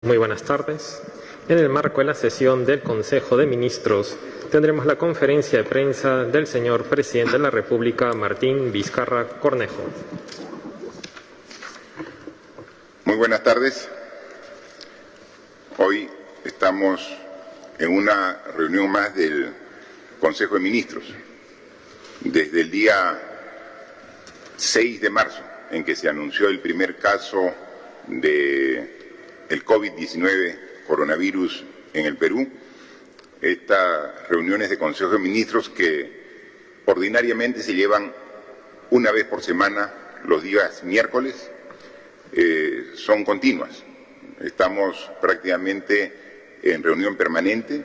Muy buenas tardes. En el marco de la sesión del Consejo de Ministros, tendremos la conferencia de prensa del señor Presidente de la República, Martín Vizcarra Cornejo. Muy buenas tardes. Hoy estamos en una reunión más del Consejo de Ministros. Desde el día 6 de marzo, en que se anunció el primer caso de el COVID-19 coronavirus en el Perú, estas reuniones de Consejo de Ministros que ordinariamente se llevan una vez por semana los días miércoles, son continuas. Estamos prácticamente en reunión permanente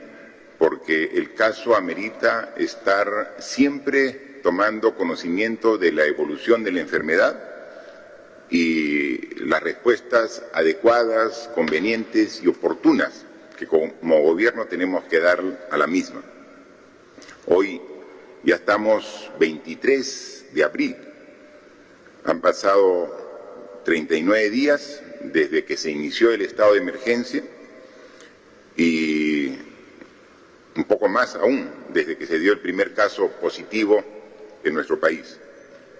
porque el caso amerita estar siempre tomando conocimiento de la evolución de la enfermedad y las respuestas adecuadas, convenientes y oportunas que como gobierno tenemos que dar a la misma. Hoy ya estamos 23 de abril. Han pasado 39 días desde que se inició el estado de emergencia y un poco más aún desde que se dio el primer caso positivo en nuestro país.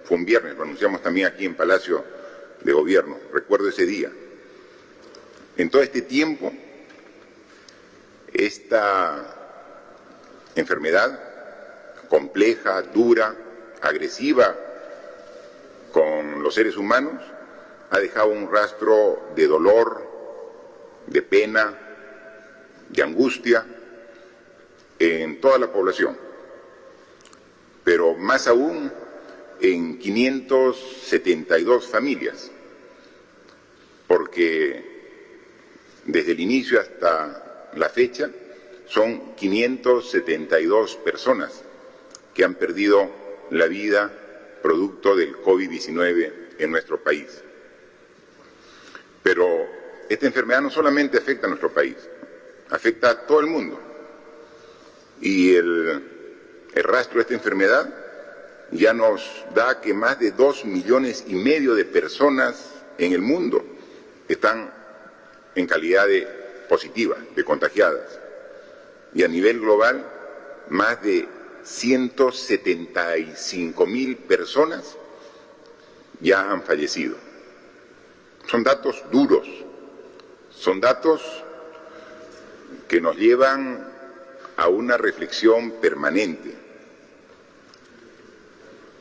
Fue un viernes, lo anunciamos también aquí en Palacio de Gobierno, recuerdo ese día. En todo este tiempo, esta enfermedad compleja, dura, agresiva con los seres humanos, ha dejado un rastro de dolor, de pena, de angustia en toda la población, pero más aún en 572 familias, porque desde el inicio hasta la fecha son 572 personas que han perdido la vida producto del COVID-19 en nuestro país. Pero esta enfermedad no solamente afecta a nuestro país, afecta a todo el mundo. Y el rastro de esta enfermedad ya nos da que más de 2,5 millones de personas en el mundo están en calidad de positivas, de contagiadas. Y a nivel global, más de 175,000 personas ya han fallecido. Son datos duros, son datos que nos llevan a una reflexión permanente.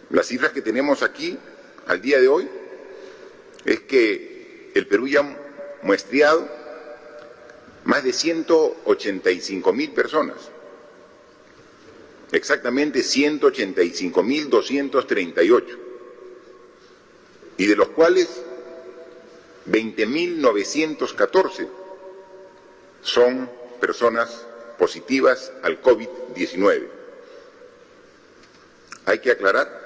Las cifras que tenemos aquí al día de hoy es que el Perú ya ha muestreado más de 185,000 personas, exactamente 185,238, y de los cuales 20,914 son personas positivas al COVID-19. Hay que aclarar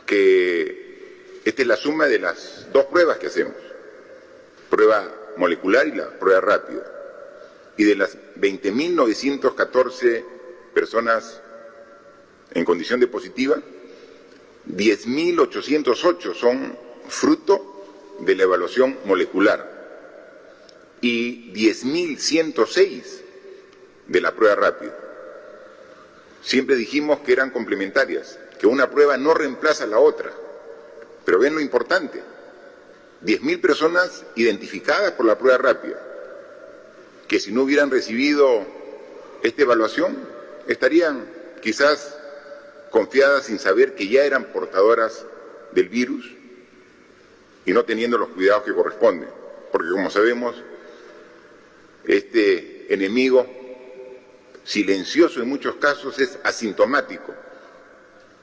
que esta es la suma de las dos pruebas que hacemos, prueba molecular y la prueba rápida. Y de las 20,914 personas en condición de positiva, 10,808 son fruto de la evaluación molecular y 10,106 de la prueba rápida. Siempre dijimos que eran complementarias, que una prueba no reemplaza a la otra. Pero ven lo importante, 10,000 personas identificadas por la prueba rápida, que si no hubieran recibido esta evaluación, estarían quizás confiadas sin saber que ya eran portadoras del virus y no teniendo los cuidados que corresponden. Porque como sabemos, este enemigo silencioso en muchos casos es asintomático.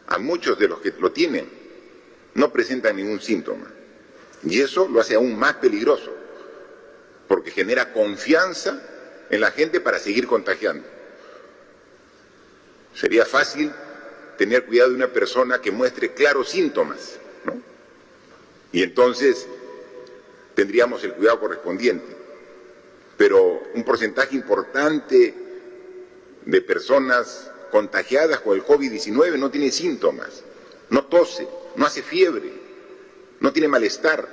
A muchos de los que lo tienen no presentan ningún síntoma. Y eso lo hace aún más peligroso, porque genera confianza en la gente para seguir contagiando. Sería fácil tener cuidado de una persona que muestre claros síntomas, ¿no? Y entonces tendríamos el cuidado correspondiente. Pero un porcentaje importante de personas contagiadas con el COVID-19 no tiene síntomas, no tose, no hace fiebre, no tiene malestar,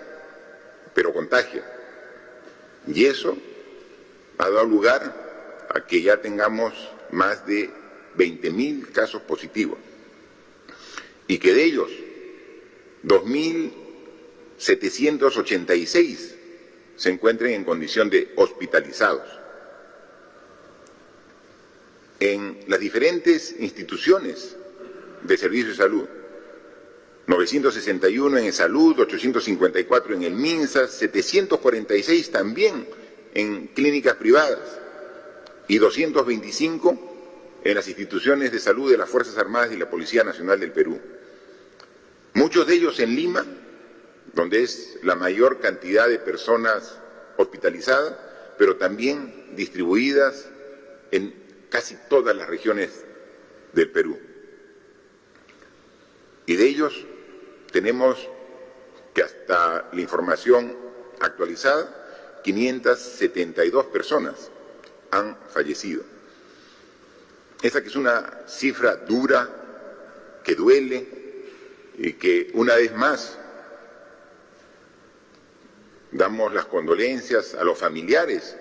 pero contagia. Y eso ha dado lugar a que ya tengamos más de 20.000 casos positivos y que de ellos 2.786 se encuentren en condición de hospitalizados. En las diferentes instituciones de servicio de salud, 961 en salud, 854 en el MINSA, 746 también en clínicas privadas y 225 en las instituciones de salud de las Fuerzas Armadas y la Policía Nacional del Perú. Muchos de ellos en Lima, donde es la mayor cantidad de personas hospitalizadas, pero también distribuidas en casi todas las regiones del Perú. Y de ellos tenemos que hasta la información actualizada, 572 personas han fallecido. Esa que es una cifra dura, que duele y que una vez más damos las condolencias a los familiares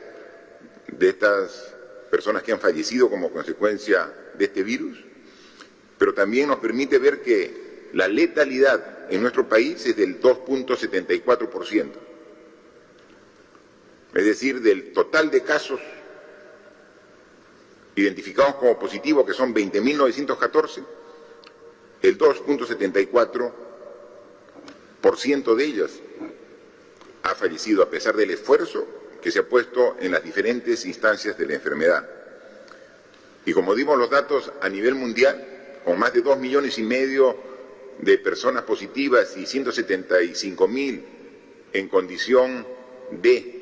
de estas personas que han fallecido como consecuencia de este virus, pero también nos permite ver que la letalidad en nuestro país es del 2.74%. Es decir, del total de casos identificados como positivos, que son 20.914, el 2.74% de ellas ha fallecido a pesar del esfuerzo que se ha puesto en las diferentes instancias de la enfermedad. Y como dimos los datos a nivel mundial, con más de 2,5 millones de personas positivas y 175.000 en condición de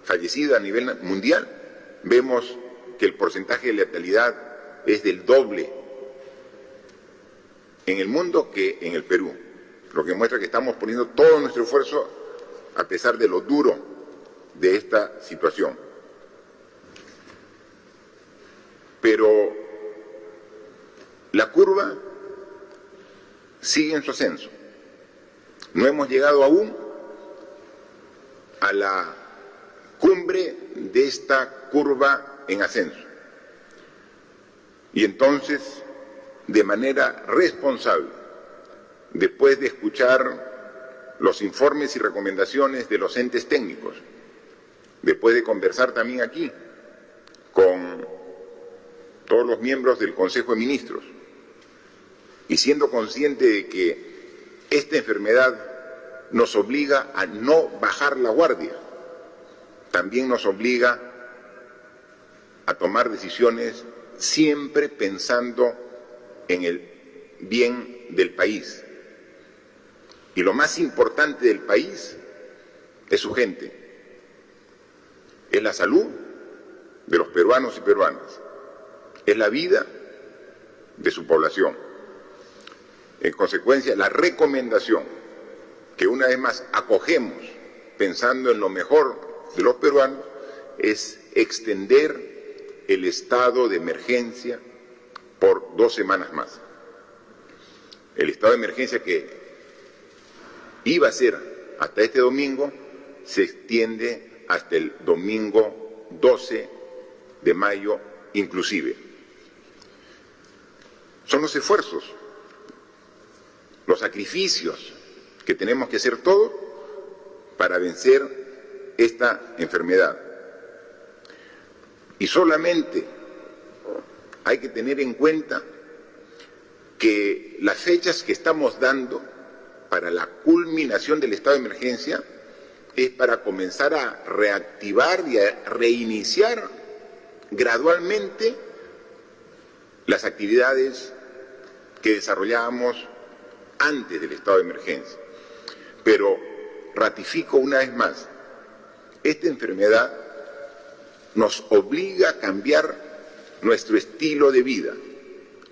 fallecida a nivel mundial, vemos que el porcentaje de letalidad es del doble en el mundo que en el Perú, lo que muestra que estamos poniendo todo nuestro esfuerzo a pesar de lo duro de esta situación. Pero la curva sigue en su ascenso. No hemos llegado aún a la cumbre de esta curva en ascenso. Y entonces, de manera responsable, después de escuchar los informes y recomendaciones de los entes técnicos, después de conversar también aquí con todos los miembros del Consejo de Ministros, y siendo consciente de que esta enfermedad nos obliga a no bajar la guardia, también nos obliga a tomar decisiones siempre pensando en el bien del país. Y lo más importante del país es su gente, es la salud de los peruanos y peruanas, es la vida de su población. En consecuencia, la recomendación que una vez más acogemos pensando en lo mejor de los peruanos es extender el estado de emergencia por 2 semanas más. El estado de emergencia que iba a ser hasta este domingo se extiende hasta el domingo 12 de mayo inclusive. Son los esfuerzos, los sacrificios que tenemos que hacer todos para vencer esta enfermedad. Y solamente hay que tener en cuenta que las fechas que estamos dando para la culminación del estado de emergencia es para comenzar a reactivar y a reiniciar gradualmente las actividades que desarrollábamos antes del estado de emergencia. Pero ratifico una vez más, esta enfermedad nos obliga a cambiar nuestro estilo de vida,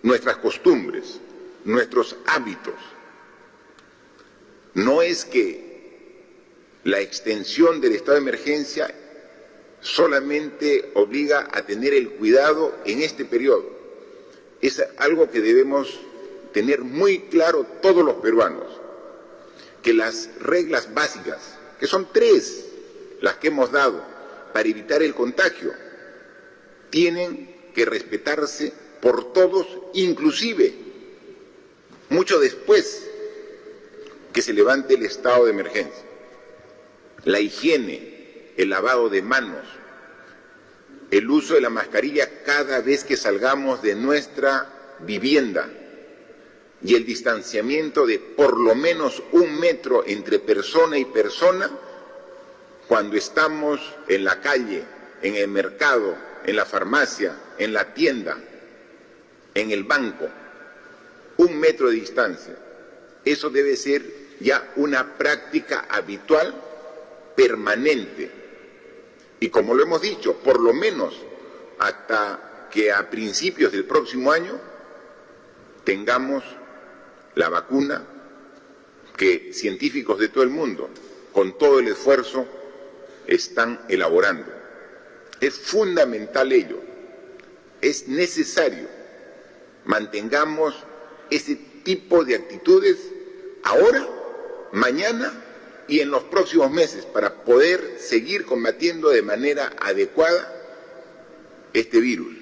nuestras costumbres, nuestros hábitos. No es que la extensión del estado de emergencia solamente obliga a tener el cuidado en este periodo. Es algo que debemos tener muy claro todos los peruanos, que las reglas básicas, que son 3 las que hemos dado para evitar el contagio, tienen que respetarse por todos, inclusive mucho después que se levante el estado de emergencia. La higiene, el lavado de manos, el uso de la mascarilla cada vez que salgamos de nuestra vivienda y el distanciamiento de por lo menos 1 metro entre persona y persona cuando estamos en la calle, en el mercado, en la farmacia, en la tienda, en el banco. 1 metro de distancia. Eso debe ser ya una práctica habitual, permanente. Y como lo hemos dicho, por lo menos hasta que a principios del próximo año tengamos la vacuna que científicos de todo el mundo, con todo el esfuerzo, están elaborando. Es fundamental ello, es necesario. Mantengamos ese tipo de actitudes ahora, mañana y en los próximos meses para poder seguir combatiendo de manera adecuada este virus.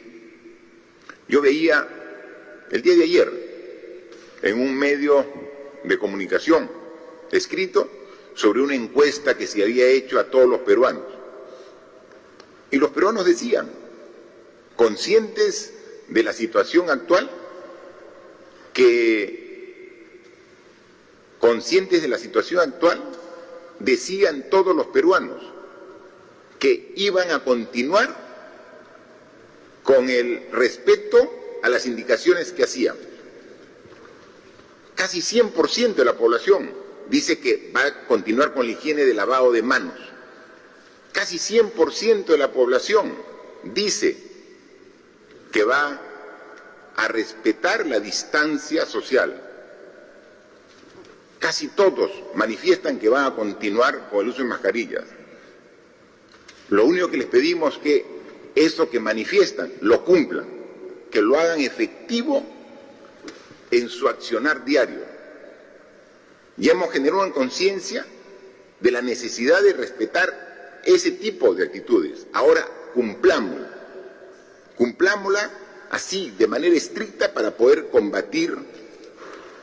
Yo veía el día de ayer en un medio de comunicación escrito sobre una encuesta que se había hecho a todos los peruanos. Y los peruanos decían, conscientes de la situación actual, decían todos los peruanos que iban a continuar con el respeto a las indicaciones que hacían. Casi 100% de la población dice que va a continuar con la higiene de lavado de manos. Casi 100% de la población dice que va a respetar la distancia social. Casi todos manifiestan que van a continuar con el uso de mascarillas. Lo único que les pedimos es que eso que manifiestan lo cumplan, que lo hagan efectivo en su accionar diario. Ya hemos generado en conciencia de la necesidad de respetar ese tipo de actitudes. Ahora cumplámosla así, de manera estricta, para poder combatir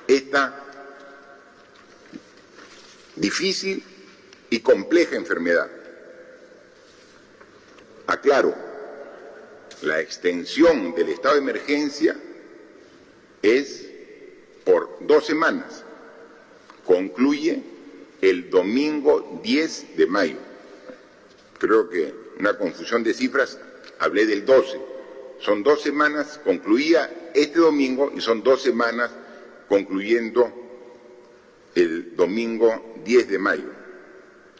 esta difícil y compleja enfermedad. Aclaro, la extensión del estado de emergencia es por 2 semanas. Concluye el domingo 10 de mayo. Creo que una confusión de cifras, hablé del 12. Son 2 semanas, concluía este domingo y son 2 semanas concluyendo el domingo 10 de mayo,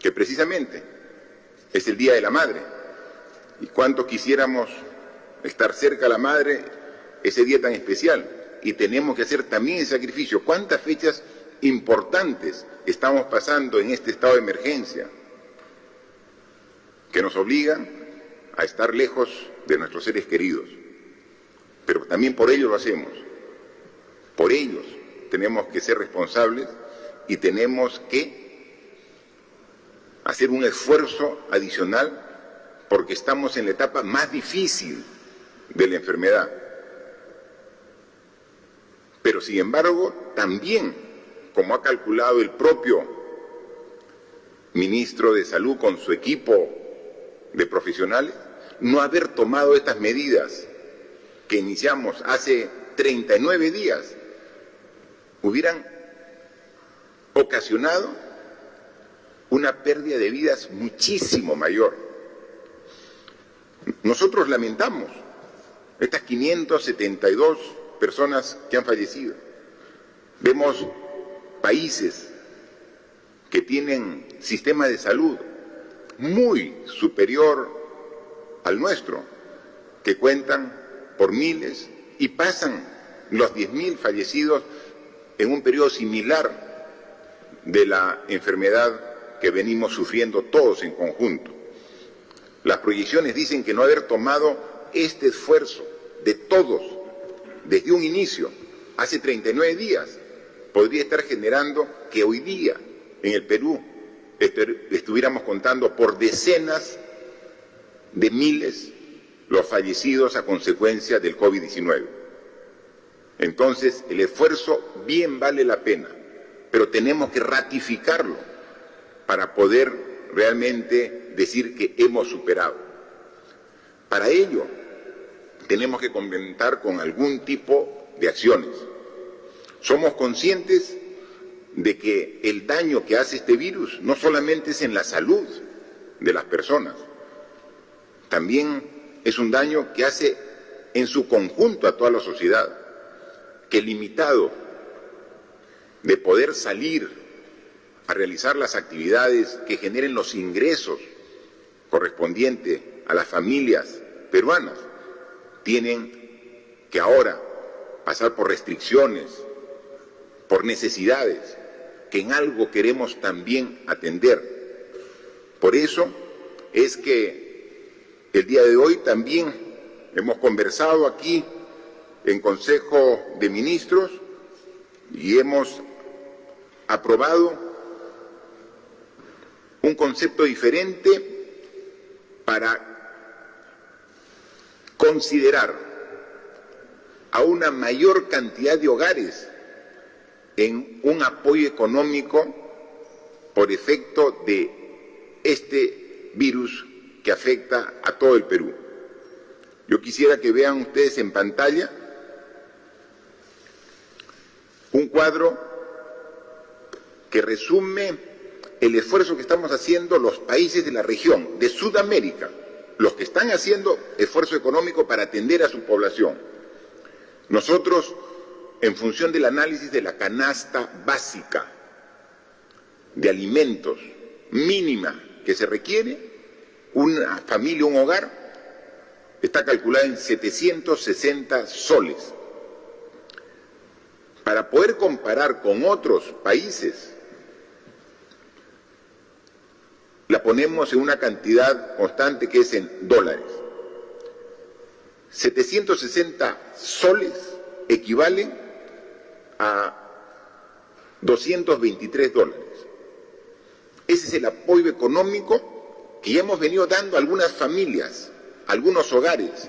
que precisamente es el Día de la Madre. Y cuánto quisiéramos estar cerca a la madre ese día tan especial. Y tenemos que hacer también el sacrificio. ¿Cuántas fechas importantes estamos pasando en este estado de emergencia que nos obligan a estar lejos de nuestros seres queridos? Pero también por ellos lo hacemos. Por ellos tenemos que ser responsables y tenemos que hacer un esfuerzo adicional porque estamos en la etapa más difícil de la enfermedad. Pero sin embargo, también, como ha calculado el propio ministro de Salud con su equipo de profesionales, no haber tomado estas medidas que iniciamos hace 39 días hubieran ocasionado una pérdida de vidas muchísimo mayor. Nosotros lamentamos estas 572 personas que han fallecido. Vemos países que tienen sistemas de salud muy superior al nuestro, que cuentan por miles y pasan los 10.000 fallecidos en un periodo similar de la enfermedad que venimos sufriendo todos en conjunto. Las proyecciones dicen que no haber tomado este esfuerzo de todos desde un inicio, hace 39 días, podría estar generando que hoy día en el Perú estuviéramos contando por decenas de miles los fallecidos a consecuencia del COVID-19. Entonces, el esfuerzo bien vale la pena, pero tenemos que ratificarlo para poder realmente decir que hemos superado. Para ello, tenemos que contar con algún tipo de acciones. Somos conscientes de que el daño que hace este virus no solamente es en la salud de las personas, también es un daño que hace en su conjunto a toda la sociedad, que limitado de poder salir a realizar las actividades que generen los ingresos correspondientes a las familias peruanas, tienen que ahora pasar por restricciones, por necesidades, que en algo queremos también atender. Por eso es que el día de hoy también hemos conversado aquí en Consejo de Ministros y hemos aprobado un concepto diferente para considerar a una mayor cantidad de hogares en un apoyo económico por efecto de este virus que afecta a todo el Perú. Yo quisiera que vean ustedes en pantalla un cuadro que resume el esfuerzo que estamos haciendo los países de la región, de Sudamérica, los que están haciendo esfuerzo económico para atender a su población. Nosotros, en función del análisis de la canasta básica de alimentos mínima que se requiere, una familia, un hogar, está calculada en 760 soles. Para poder comparar con otros países, la ponemos en una cantidad constante que es en dólares. 760 soles equivalen a 223 dólares. Ese es el apoyo económico que ya hemos venido dando a algunas familias, a algunos hogares,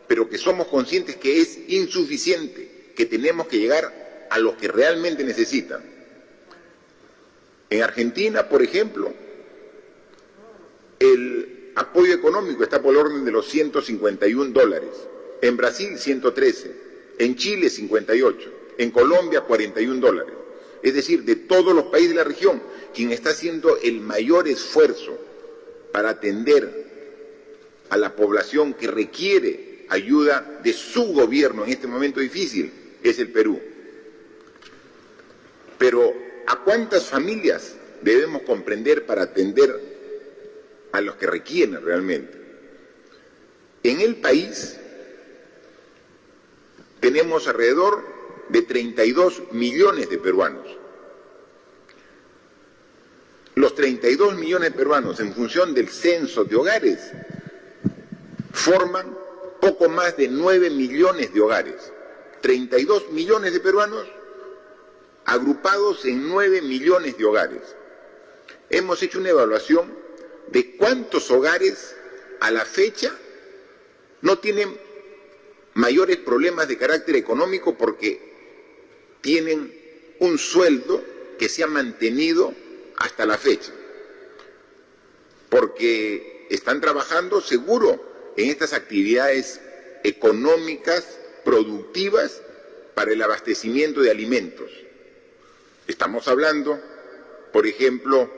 pero que somos conscientes que es insuficiente, que tenemos que llegar a los que realmente necesitan. En Argentina, por ejemplo, el apoyo económico está por el orden de los 151 dólares, en Brasil 113, en Chile 58, en Colombia 41 dólares. Es decir, de todos los países de la región, quien está haciendo el mayor esfuerzo para atender a la población que requiere ayuda de su gobierno en este momento difícil es el Perú. Pero ¿a cuántas familias debemos comprender para atender a los que requieren realmente? En el país tenemos alrededor de 32 millones de peruanos. Los 32 millones de peruanos, en función del censo de hogares, forman poco más de 9 millones de hogares. 32 millones de peruanos agrupados en 9 millones de hogares. Hemos hecho una evaluación de cuántos hogares a la fecha no tienen mayores problemas de carácter económico porque tienen un sueldo que se ha mantenido hasta la fecha, porque están trabajando seguro en estas actividades económicas, productivas, para el abastecimiento de alimentos. Estamos hablando, por ejemplo,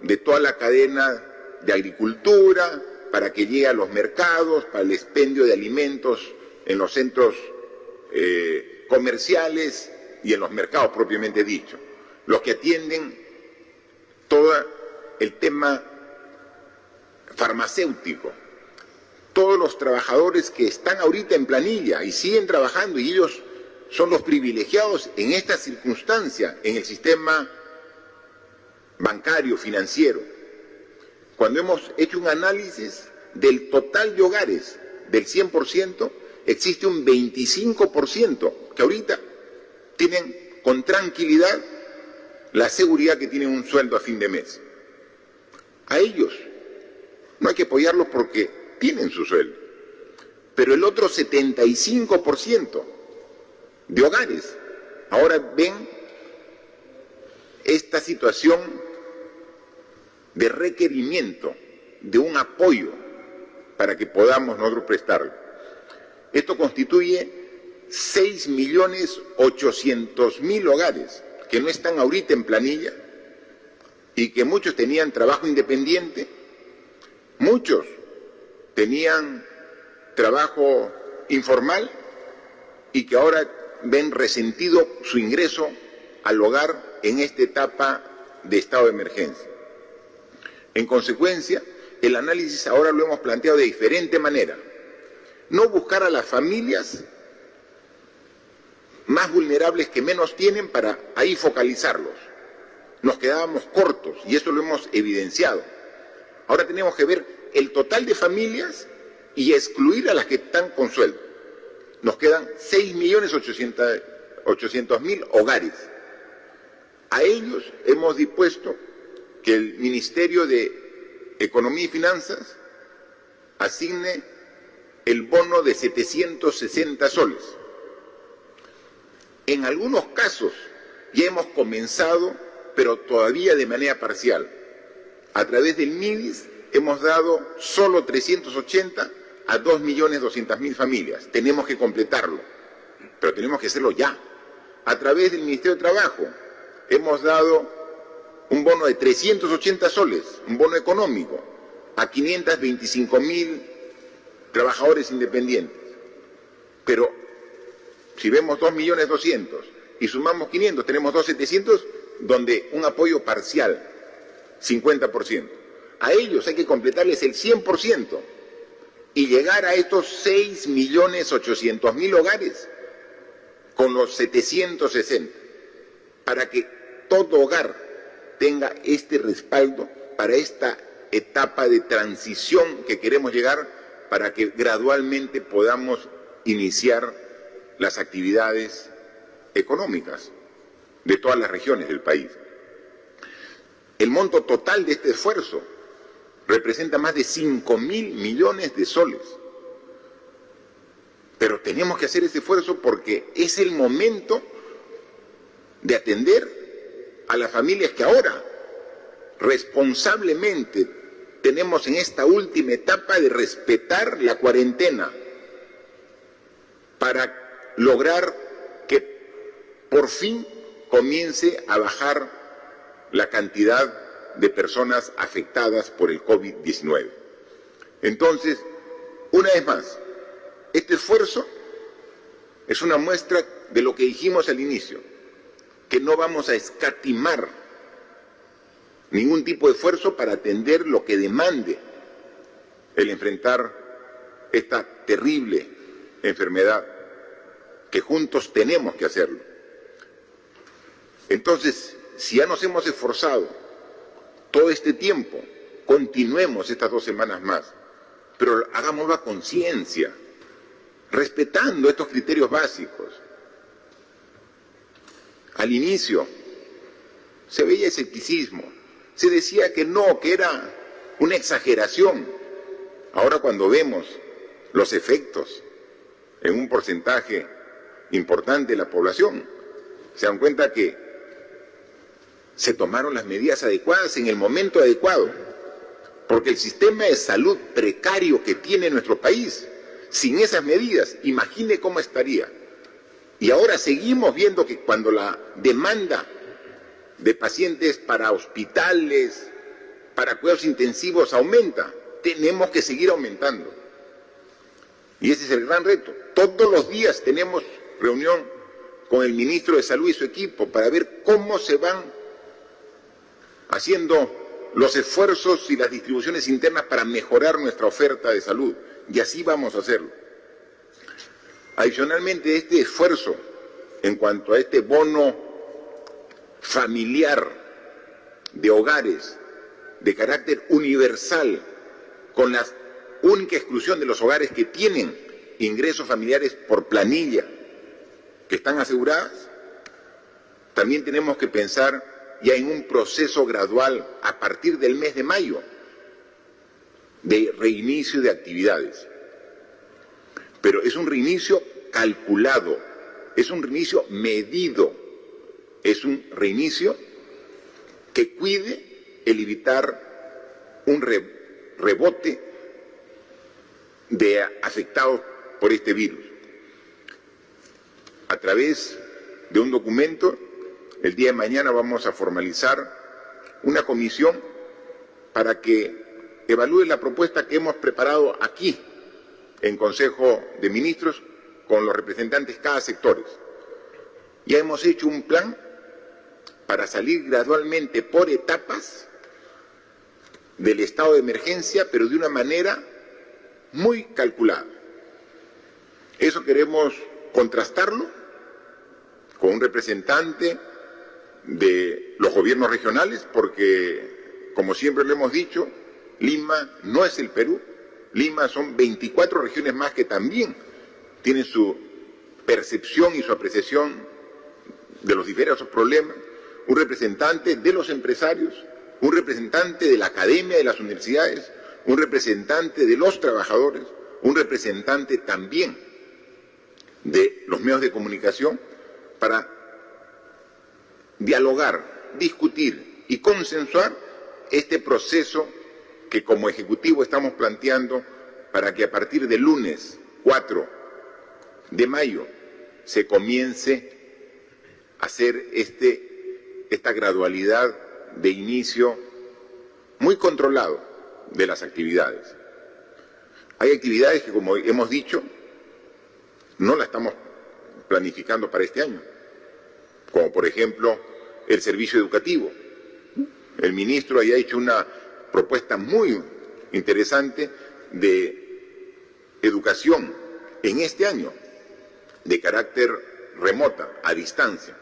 de toda la cadena de agricultura, para que llegue a los mercados, para el expendio de alimentos en los centros comerciales y en los mercados propiamente dicho. Los que atienden todo el tema farmacéutico, todos los trabajadores que están ahorita en planilla y siguen trabajando, y ellos son los privilegiados en esta circunstancia en el sistema bancario, financiero. Cuando hemos hecho un análisis del total de hogares, del 100%, existe un 25% que ahorita tienen con tranquilidad la seguridad que tienen un sueldo a fin de mes. A ellos no hay que apoyarlos porque tienen su sueldo. Pero el otro 75% de hogares ahora ven esta situación de requerimiento de un apoyo para que podamos nosotros prestarlo. Esto constituye 6.800.000 hogares que no están ahorita en planilla y que muchos tenían trabajo independiente, muchos tenían trabajo informal y que ahora ven resentido su ingreso al hogar en esta etapa de estado de emergencia. En consecuencia, el análisis ahora lo hemos planteado de diferente manera. No buscar a las familias más vulnerables que menos tienen para ahí focalizarlos. Nos quedábamos cortos y eso lo hemos evidenciado. Ahora tenemos que ver el total de familias y excluir a las que están con sueldo. Nos quedan 6.800.000 hogares. A ellos hemos dispuesto que el Ministerio de Economía y Finanzas asigne el bono de 760 soles. En algunos casos ya hemos comenzado, pero todavía de manera parcial. A través del MIDIS hemos dado solo 380 a 2.200.000 familias. Tenemos que completarlo, pero tenemos que hacerlo ya. A través del Ministerio de Trabajo hemos dado un bono de 380 soles, un bono económico, a 525.000 trabajadores independientes. Pero si vemos 2.200.000 y sumamos 500, tenemos 2.700.000, donde un apoyo parcial, 50%. A ellos hay que completarles el 100% y llegar a estos 6.800.000 hogares con los 760, para que todo hogar tenga este respaldo para esta etapa de transición que queremos llegar, para que gradualmente podamos iniciar las actividades económicas de todas las regiones del país. El monto total de este esfuerzo representa más de 5.000 millones de soles. Pero tenemos que hacer ese esfuerzo porque es el momento de atender a las familias que ahora responsablemente tenemos en esta última etapa de respetar la cuarentena para lograr que por fin comience a bajar la cantidad de personas afectadas por el COVID-19. Entonces, una vez más, este esfuerzo es una muestra de lo que dijimos al inicio, que no vamos a escatimar ningún tipo de esfuerzo para atender lo que demande el enfrentar esta terrible enfermedad, que juntos tenemos que hacerlo. Entonces, si ya nos hemos esforzado todo este tiempo, continuemos estas 2 semanas más, pero hagámoslo a conciencia, respetando estos criterios básicos. Al inicio se veía escepticismo, se decía que no, que era una exageración. Ahora cuando vemos los efectos en un porcentaje importante de la población, se dan cuenta que se tomaron las medidas adecuadas en el momento adecuado, porque el sistema de salud precario que tiene nuestro país, sin esas medidas, imagine cómo estaría. Y ahora seguimos viendo que cuando la demanda de pacientes para hospitales, para cuidados intensivos aumenta, tenemos que seguir aumentando. Y ese es el gran reto. Todos los días tenemos reunión con el ministro de Salud y su equipo para ver cómo se van haciendo los esfuerzos y las distribuciones internas para mejorar nuestra oferta de salud. Y así vamos a hacerlo. Adicionalmente, este esfuerzo en cuanto a este bono familiar de hogares de carácter universal, con la única exclusión de los hogares que tienen ingresos familiares por planilla, que están aseguradas, también tenemos que pensar ya en un proceso gradual a partir del mes de mayo de reinicio de actividades. Pero es un reinicio calculado, es un reinicio medido, es un reinicio que cuide el evitar un rebote de afectados por este virus. A través de un documento, el día de mañana vamos a formalizar una comisión para que evalúe la propuesta que hemos preparado aquí en Consejo de Ministros con los representantes de cada sector. Ya hemos hecho un plan para salir gradualmente por etapas del estado de emergencia, pero de una manera muy calculada. Eso queremos contrastarlo con un representante de los gobiernos regionales, porque, como siempre lo hemos dicho, Lima no es el Perú. Lima son 24 regiones más que también tienen su percepción y su apreciación de los diversos problemas. Un representante de los empresarios, un representante de la academia, de las universidades, un representante de los trabajadores, un representante también de los medios de comunicación, para dialogar, discutir y consensuar este proceso que como Ejecutivo estamos planteando para que a partir del lunes 4 de mayo se comience a hacer esta gradualidad de inicio muy controlado de las actividades. Hay actividades que, como hemos dicho, no las estamos planificando para este año, como por ejemplo el servicio educativo. El ministro haya hecho una propuesta muy interesante de educación en este año, de carácter remota, a distancia.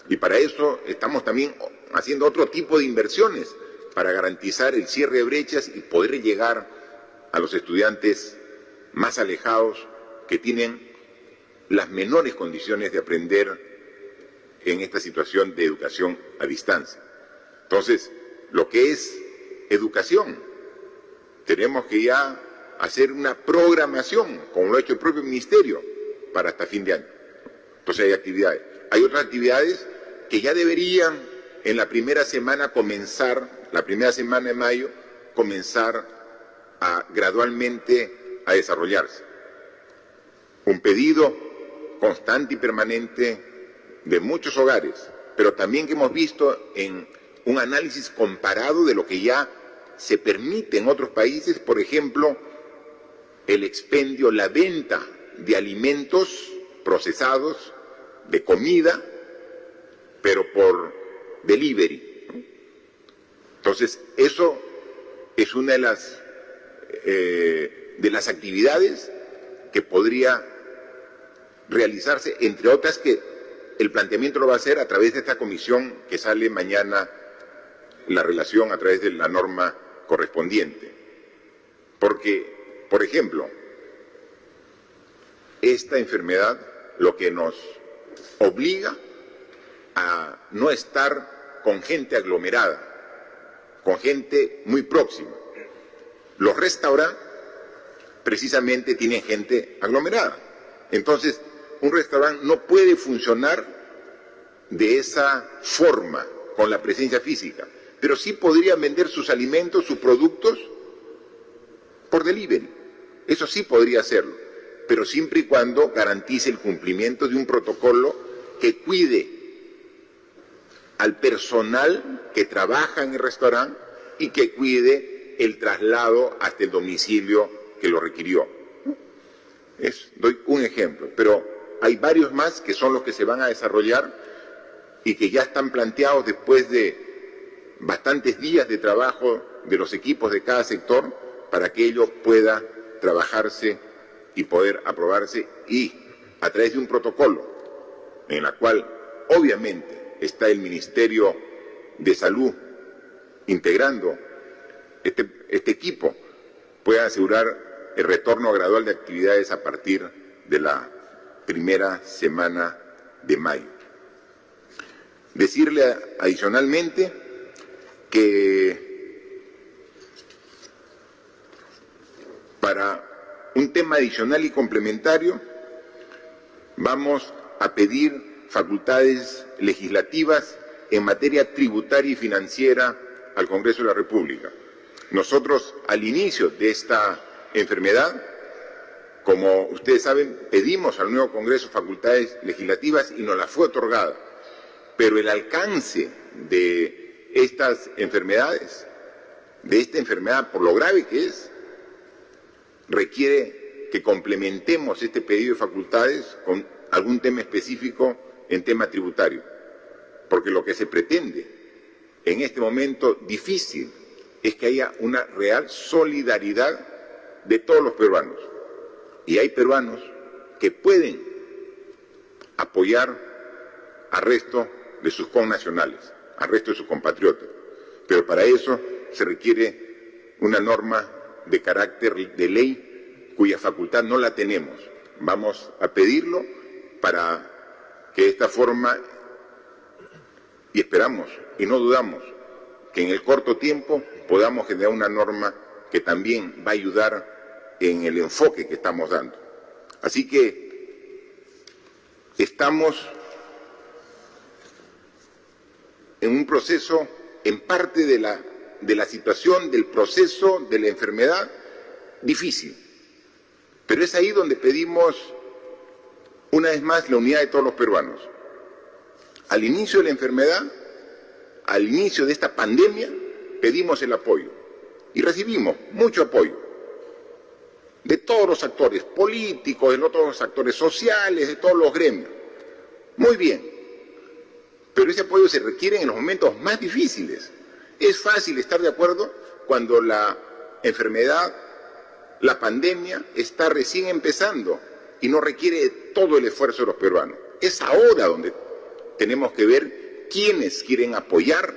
Y para eso estamos también haciendo otro tipo de inversiones para garantizar el cierre de brechas y poder llegar a los estudiantes más alejados que tienen las menores condiciones de aprender en esta situación de educación a distancia. Entonces, lo que es educación, tenemos que ya hacer una programación, como lo ha hecho el propio Ministerio, para hasta fin de año. Entonces hay actividades. Hay otras actividades que ya deberían en la primera semana comenzar, la primera semana de mayo, comenzar gradualmente a desarrollarse. Un pedido constante y permanente de muchos hogares, pero también que hemos visto en un análisis comparado de lo que ya se permite en otros países, por ejemplo, el expendio, la venta de alimentos procesados, de comida, pero por delivery, ¿no? Entonces, eso es una de las actividades que podría realizarse, entre otras que el planteamiento lo va a hacer a través de esta comisión que sale mañana, la relación a través de la norma correspondiente. Porque, por ejemplo, esta enfermedad lo que nos obliga a no estar con gente aglomerada, con gente muy próxima. Los restaurantes precisamente tienen gente aglomerada. Entonces, un restaurante no puede funcionar de esa forma, con la presencia física, pero sí podrían vender sus alimentos, sus productos, por delivery. Eso sí podría hacerlo, pero siempre y cuando garantice el cumplimiento de un protocolo que cuide al personal que trabaja en el restaurante y que cuide el traslado hasta el domicilio que lo requirió. Doy un ejemplo, pero hay varios más que son los que se van a desarrollar y que ya están planteados después de bastantes días de trabajo de los equipos de cada sector para que ello pueda trabajarse y poder aprobarse, y a través de un protocolo en la cual obviamente está el Ministerio de Salud integrando este equipo, pueda asegurar el retorno gradual de actividades a partir de la primera semana de mayo. Decirle adicionalmente que Para un tema adicional y complementario, vamos a pedir facultades legislativas en materia tributaria y financiera al Congreso de la República. Nosotros, al inicio de esta enfermedad, como ustedes saben, pedimos al nuevo Congreso facultades legislativas y nos las fue otorgada. Pero el alcance de estas enfermedades, de esta enfermedad por lo grave que es, requiere que complementemos este pedido de facultades con algún tema específico en tema tributario. Porque lo que se pretende en este momento difícil es que haya una real solidaridad de todos los peruanos. Y hay peruanos que pueden apoyar al resto de sus connacionales, al resto de sus compatriotas. Pero para eso se requiere una norma de carácter de ley cuya facultad no la tenemos. Vamos a pedirlo para que de esta forma, y esperamos y no dudamos, que en el corto tiempo podamos generar una norma que también va a ayudar en el enfoque que estamos dando. Así que estamos en un proceso, en parte de la situación, del proceso de la enfermedad, difícil. Pero es ahí donde pedimos, una vez más, la unidad de todos los peruanos. Al inicio de la enfermedad, al inicio de esta pandemia, pedimos el apoyo. Y recibimos mucho apoyo de todos los actores políticos, de todos los actores sociales, de todos los gremios. Muy bien. Pero ese apoyo se requiere en los momentos más difíciles. Es fácil estar de acuerdo cuando la enfermedad, la pandemia, está recién empezando y no requiere todo el esfuerzo de los peruanos. Es ahora donde tenemos que ver quiénes quieren apoyar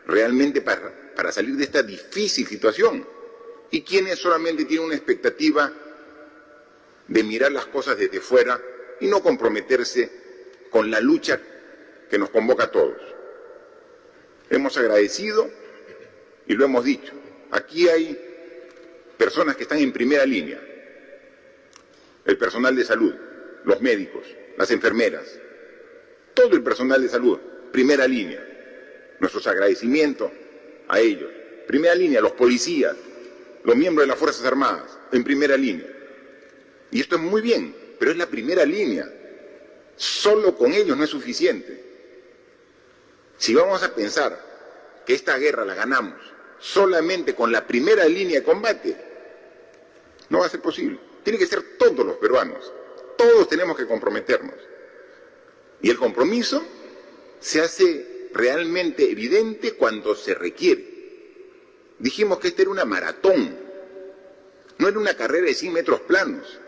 realmente para salir de esta difícil situación y quiénes solamente tienen una expectativa de mirar las cosas desde fuera y no comprometerse con la lucha que nos convoca a todos. Hemos agradecido y lo hemos dicho. Aquí hay personas que están en primera línea. El personal de salud, los médicos, las enfermeras, todo el personal de salud, primera línea. Nuestros agradecimientos a ellos. Primera línea, los policías, los miembros de las Fuerzas Armadas, en primera línea. Y esto es muy bien, pero es la primera línea. Solo con ellos no es suficiente. Si vamos a pensar que esta guerra la ganamos solamente con la primera línea de combate, no va a ser posible. Tiene que ser todos los peruanos. Todos tenemos que comprometernos. Y el compromiso se hace realmente evidente cuando se requiere. Dijimos que esta era una maratón, no era una carrera de 100 metros planos.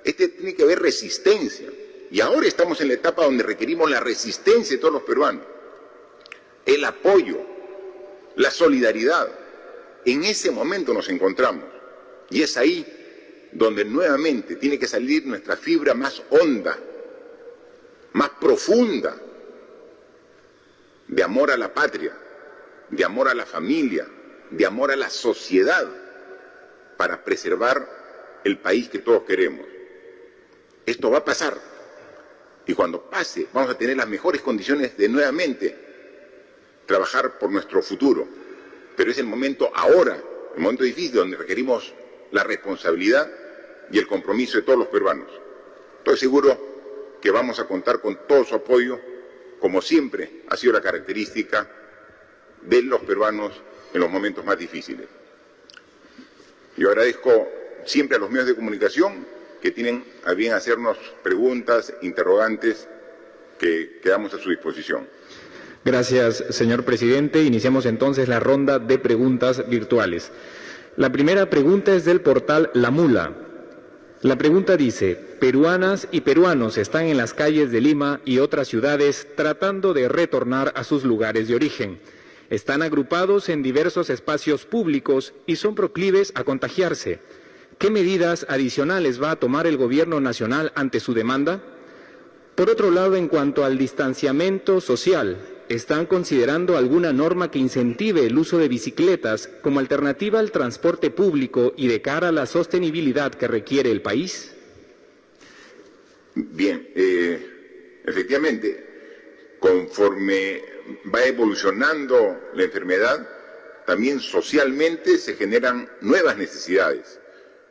Tiene que haber resistencia. Y ahora estamos en la etapa donde requerimos la resistencia de todos los peruanos. El apoyo, la solidaridad. En ese momento nos encontramos. Y es ahí donde nuevamente tiene que salir nuestra fibra más honda, más profunda, de amor a la patria, de amor a la familia, de amor a la sociedad, para preservar el país que todos queremos. Esto va a pasar, y cuando pase vamos a tener las mejores condiciones de nuevamente trabajar por nuestro futuro. Pero es el momento ahora, el momento difícil, donde requerimos la responsabilidad y el compromiso de todos los peruanos. Estoy seguro que vamos a contar con todo su apoyo, como siempre ha sido la característica de los peruanos en los momentos más difíciles. Yo agradezco siempre a los medios de comunicación que tienen a bien hacernos preguntas, interrogantes, que quedamos a su disposición. Gracias, señor presidente. Iniciamos entonces la ronda de preguntas virtuales. La primera pregunta es del portal La Mula. La pregunta dice: peruanas y peruanos están en las calles de Lima y otras ciudades tratando de retornar a sus lugares de origen. Están agrupados en diversos espacios públicos y son proclives a contagiarse. ¿Qué medidas adicionales va a tomar el gobierno nacional ante su demanda? Por otro lado, en cuanto al distanciamiento social, ¿están considerando alguna norma que incentive el uso de bicicletas como alternativa al transporte público y de cara a la sostenibilidad que requiere el país? Bien, efectivamente, conforme va evolucionando la enfermedad, también socialmente se generan nuevas necesidades.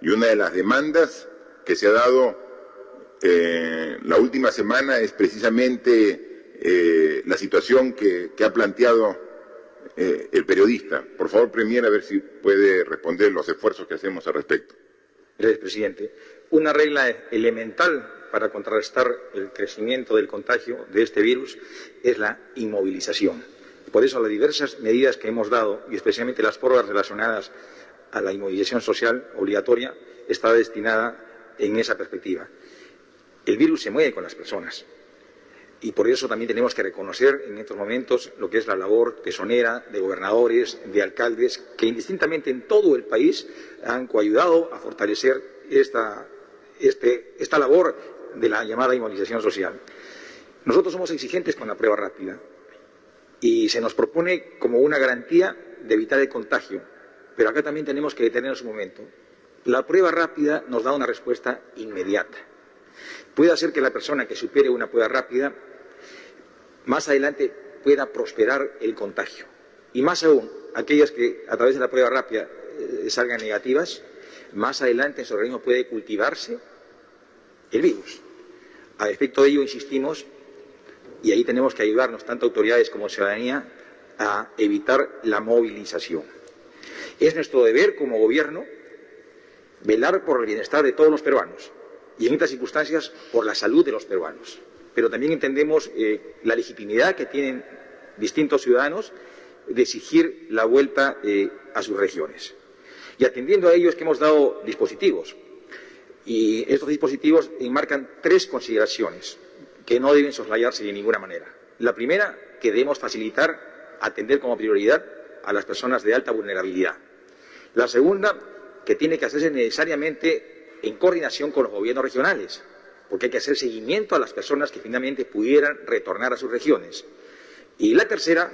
Y una de las demandas que se ha dado la última semana es precisamente la situación que ha planteado el periodista. Por favor, Premier, a ver si puede responder los esfuerzos que hacemos al respecto. Gracias, presidente. Una regla elemental para contrarrestar el crecimiento del contagio de este virus es la inmovilización. Por eso las diversas medidas que hemos dado, y especialmente las prórrogas relacionadas a la inmovilización social obligatoria, está destinada en esa perspectiva. El virus se mueve con las personas y por eso también tenemos que reconocer en estos momentos lo que es la labor tesonera de gobernadores, de alcaldes, que indistintamente en todo el país han coayudado a fortalecer esta labor de la llamada inmovilización social. Nosotros somos exigentes con la prueba rápida y se nos propone como una garantía de evitar el contagio, pero acá también tenemos que detenernos un momento. La prueba rápida nos da una respuesta inmediata. Puede hacer que la persona que supere una prueba rápida más adelante pueda prosperar el contagio. Y más aún, aquellas que a través de la prueba rápida salgan negativas, más adelante en su organismo puede cultivarse el virus. A efecto de ello, insistimos, y ahí tenemos que ayudarnos, tanto autoridades como ciudadanía, a evitar la movilización. Es nuestro deber como gobierno velar por el bienestar de todos los peruanos y en estas circunstancias por la salud de los peruanos. Pero también entendemos la legitimidad que tienen distintos ciudadanos de exigir la vuelta a sus regiones. Y atendiendo a ello es que hemos dado dispositivos. Y estos dispositivos enmarcan 3 consideraciones que no deben soslayarse de ninguna manera. La primera, que debemos facilitar, atender como prioridad a las personas de alta vulnerabilidad. La segunda, que tiene que hacerse necesariamente en coordinación con los gobiernos regionales, porque hay que hacer seguimiento a las personas que finalmente pudieran retornar a sus regiones. Y la tercera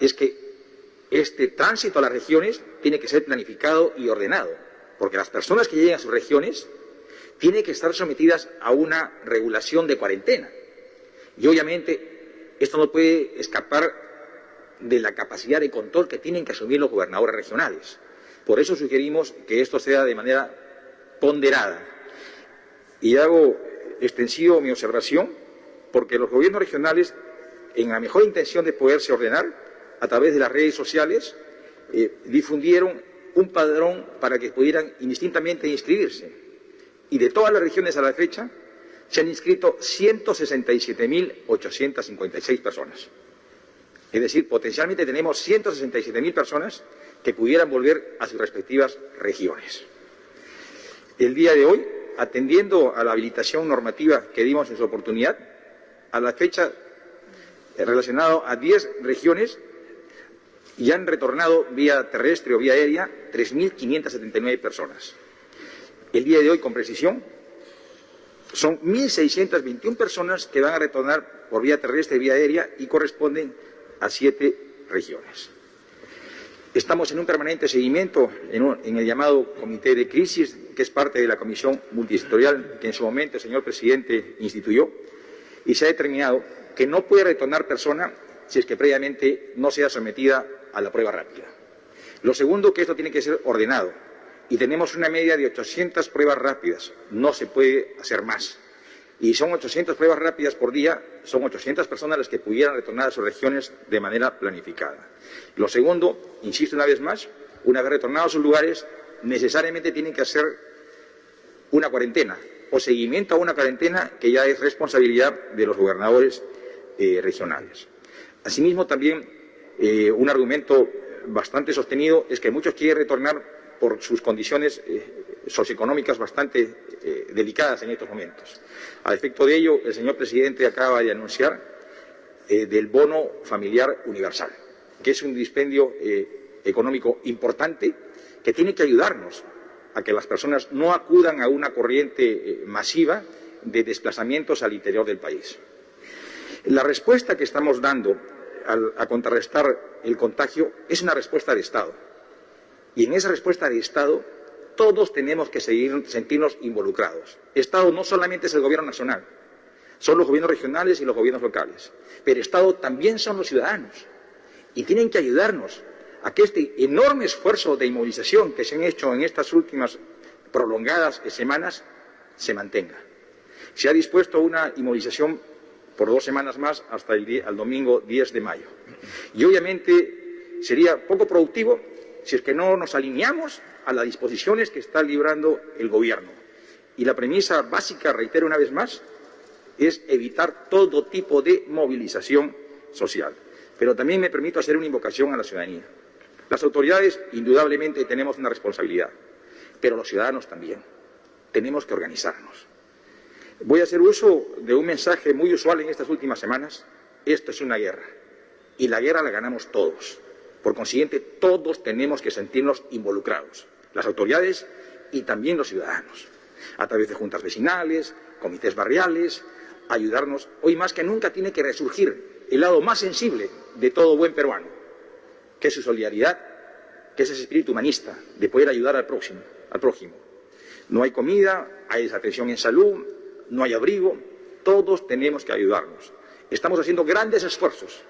es que este tránsito a las regiones tiene que ser planificado y ordenado, porque las personas que lleguen a sus regiones tienen que estar sometidas a una regulación de cuarentena. Y obviamente esto no puede escapar de la capacidad de control que tienen que asumir los gobernadores regionales. Por eso sugerimos que esto sea de manera ponderada. Y hago extensivo mi observación porque los gobiernos regionales, en la mejor intención de poderse ordenar, a través de las redes sociales, difundieron un padrón para que pudieran indistintamente inscribirse. Y de todas las regiones a la fecha, se han inscrito 167.856 personas. Es decir, potencialmente tenemos 167.000 personas que pudieran volver a sus respectivas regiones. El día de hoy, atendiendo a la habilitación normativa que dimos en su oportunidad, a la fecha relacionado a 10 regiones, ya han retornado vía terrestre o vía aérea 3.579 personas. El día de hoy, con precisión, son 1.621 personas que van a retornar por vía terrestre y vía aérea y corresponden a 7 regiones. Estamos en un permanente seguimiento en el llamado Comité de Crisis, que es parte de la Comisión Multisectorial que en su momento el señor presidente instituyó, y se ha determinado que no puede retornar persona si es que previamente no sea sometida a la prueba rápida. Lo segundo, que esto tiene que ser ordenado. Y tenemos una media de 800 pruebas rápidas, no se puede hacer más. Y son 800 pruebas rápidas por día, son 800 personas las que pudieran retornar a sus regiones de manera planificada. Lo segundo, insisto una vez más, una vez retornados a sus lugares, necesariamente tienen que hacer una cuarentena o seguimiento a una cuarentena que ya es responsabilidad de los gobernadores regionales. Asimismo, también un argumento bastante sostenido es que muchos quieren retornar por sus condiciones socioeconómicas bastante delicadas en estos momentos. A efecto de ello, el señor presidente acaba de anunciar del bono familiar universal, que es un dispendio económico importante que tiene que ayudarnos a que las personas no acudan a una corriente masiva de desplazamientos al interior del país. La respuesta que estamos dando a contrarrestar el contagio es una respuesta de Estado. Y en esa respuesta de Estado todos tenemos que sentirnos involucrados. Estado no solamente es el Gobierno nacional, son los gobiernos regionales y los gobiernos locales, pero Estado también son los ciudadanos y tienen que ayudarnos a que este enorme esfuerzo de inmovilización que se han hecho en estas últimas prolongadas semanas se mantenga. Se ha dispuesto una inmovilización por 2 semanas más hasta el domingo 10 de mayo. Y obviamente sería poco productivo si es que no nos alineamos a las disposiciones que está librando el Gobierno. Y la premisa básica, reitero una vez más, es evitar todo tipo de movilización social. Pero también me permito hacer una invocación a la ciudadanía. Las autoridades, indudablemente, tenemos una responsabilidad, pero los ciudadanos también. Tenemos que organizarnos. Voy a hacer uso de un mensaje muy usual en estas últimas semanas. Esto es una guerra, y la guerra la ganamos todos. Por consiguiente, todos tenemos que sentirnos involucrados, las autoridades y también los ciudadanos, a través de juntas vecinales, comités barriales, ayudarnos. Hoy más que nunca tiene que resurgir el lado más sensible de todo buen peruano, que es su solidaridad, que es ese espíritu humanista de poder ayudar al prójimo. No hay comida, hay desatención en salud, no hay abrigo, todos tenemos que ayudarnos. Estamos haciendo grandes esfuerzos,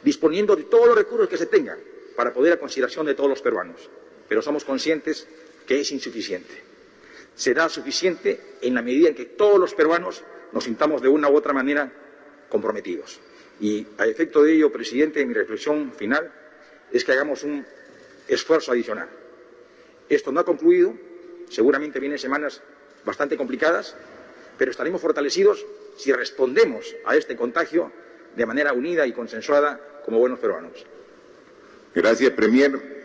disponiendo de todos los recursos que se tengan para poder a consideración de todos los peruanos, pero somos conscientes que es insuficiente. Será suficiente en la medida en que todos los peruanos nos sintamos de una u otra manera comprometidos. Y a efecto de ello, presidente, mi reflexión final es que hagamos un esfuerzo adicional. Esto no ha concluido, seguramente vienen semanas bastante complicadas, pero estaremos fortalecidos si respondemos a este contagio de manera unida y consensuada como buenos peruanos. Gracias, Premier.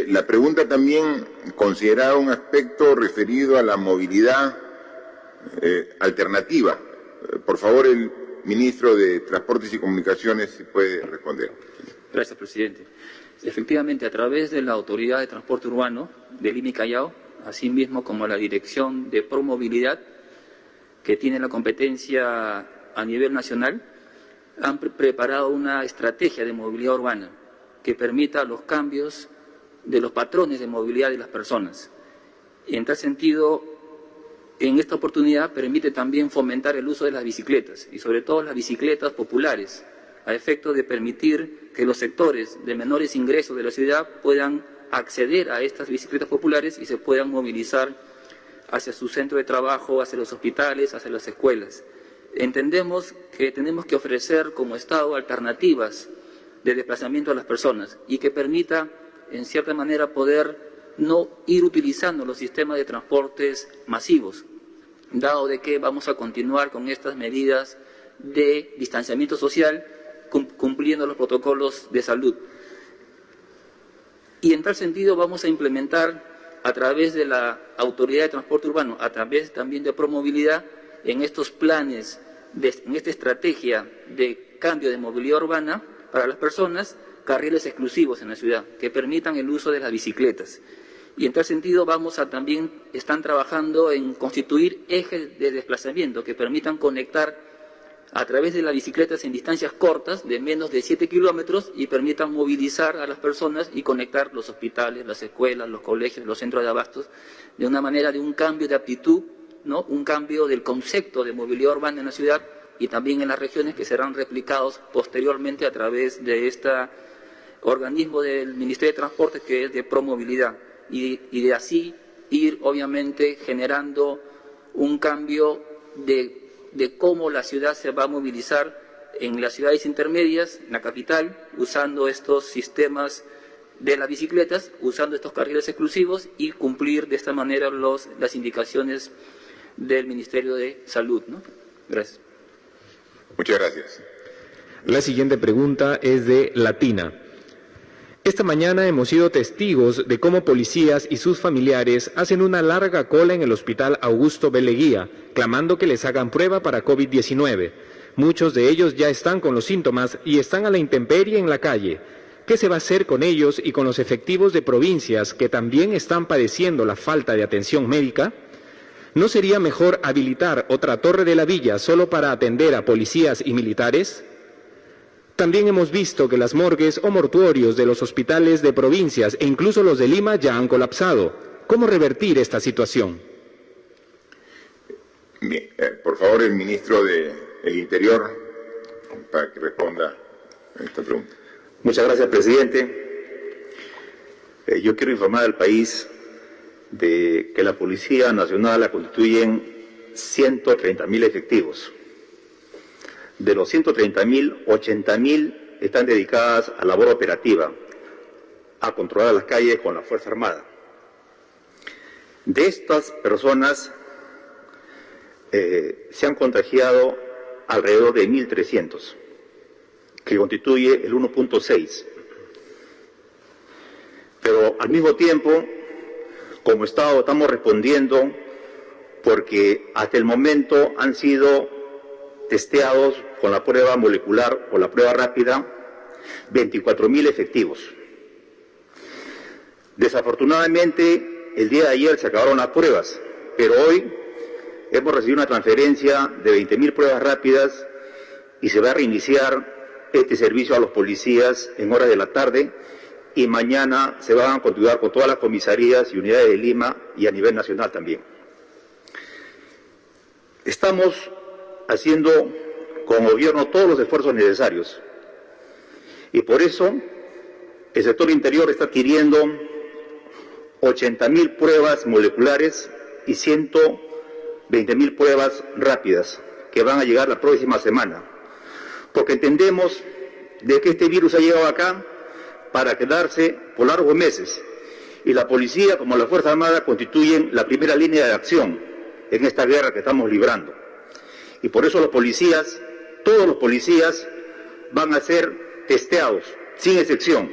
La pregunta también consideraba un aspecto referido a la movilidad alternativa. Por favor, el ministro de Transportes y Comunicaciones, si puede responder. Gracias, presidente. Efectivamente, a través de la Autoridad de Transporte Urbano de Lima y Callao, asimismo como la Dirección de Promovilidad, que tiene la competencia a nivel nacional, han preparado una estrategia de movilidad urbana que permita los cambios de los patrones de movilidad de las personas. Y en tal sentido, en esta oportunidad permite también fomentar el uso de las bicicletas, y sobre todo las bicicletas populares, a efecto de permitir que los sectores de menores ingresos de la ciudad puedan acceder a estas bicicletas populares y se puedan movilizar hacia su centro de trabajo, hacia los hospitales, hacia las escuelas. Entendemos que tenemos que ofrecer como Estado alternativas de desplazamiento a las personas y que permita, en cierta manera, poder no ir utilizando los sistemas de transportes masivos, dado de que vamos a continuar con estas medidas de distanciamiento social, cumpliendo los protocolos de salud. Y en tal sentido vamos a implementar a través de la Autoridad de Transporte Urbano, a través también de Promovilidad, en estos planes, en esta estrategia de cambio de movilidad urbana para las personas, carriles exclusivos en la ciudad, que permitan el uso de las bicicletas. Y en tal sentido están trabajando en constituir ejes de desplazamiento que permitan conectar a través de las bicicletas en distancias cortas de menos de 7 kilómetros y permitan movilizar a las personas y conectar los hospitales, las escuelas, los colegios, los centros de abastos, de una manera de un cambio de aptitud, ¿no? Un cambio del concepto de movilidad urbana en la ciudad y también en las regiones, que serán replicados posteriormente a través de este organismo del Ministerio de Transporte, que es de Promovilidad, y de así ir obviamente generando un cambio de cómo la ciudad se va a movilizar en las ciudades intermedias, en la capital, usando estos sistemas de las bicicletas, usando estos carriles exclusivos y cumplir de esta manera las indicaciones del Ministerio de Salud, ¿no? Gracias. Muchas gracias. La siguiente pregunta es de Latina. Esta mañana hemos sido testigos de cómo policías y sus familiares hacen una larga cola en el Hospital Augusto B. Leguía, clamando que les hagan prueba para COVID-19. Muchos de ellos ya están con los síntomas y están a la intemperie en la calle. ¿Qué se va a hacer con ellos y con los efectivos de provincias que también están padeciendo la falta de atención médica? ¿No sería mejor habilitar otra torre de la villa solo para atender a policías y militares? También hemos visto que las morgues o mortuorios de los hospitales de provincias e incluso los de Lima ya han colapsado. ¿Cómo revertir esta situación? Bien, por favor, el ministro del Interior, para que responda a esta pregunta. Muchas gracias, presidente. Yo quiero informar al país de que la Policía Nacional la constituyen 130.000 efectivos. De los 130.000, 80.000 están dedicadas a labor operativa, a controlar las calles con la Fuerza Armada. De estas personas se han contagiado alrededor de 1.300, que constituye el 1.6. Pero al mismo tiempo, como Estado, estamos respondiendo porque hasta el momento han sido testeados con la prueba molecular o la prueba rápida 24.000 efectivos. Desafortunadamente, el día de ayer se acabaron las pruebas, pero hoy hemos recibido una transferencia de 20.000 pruebas rápidas y se va a reiniciar este servicio a los policías en horas de la tarde y mañana se van a continuar con todas las comisarías y unidades de Lima y a nivel nacional también. Estamos haciendo como gobierno todos los esfuerzos necesarios y por eso el sector interior está adquiriendo 80.000 pruebas moleculares y 120.000 pruebas rápidas que van a llegar la próxima semana, porque entendemos de que este virus ha llegado acá para quedarse por largos meses y la policía como la Fuerza Armada constituyen la primera línea de acción en esta guerra que estamos librando. Y por eso los policías, todos los policías van a ser testeados, sin excepción,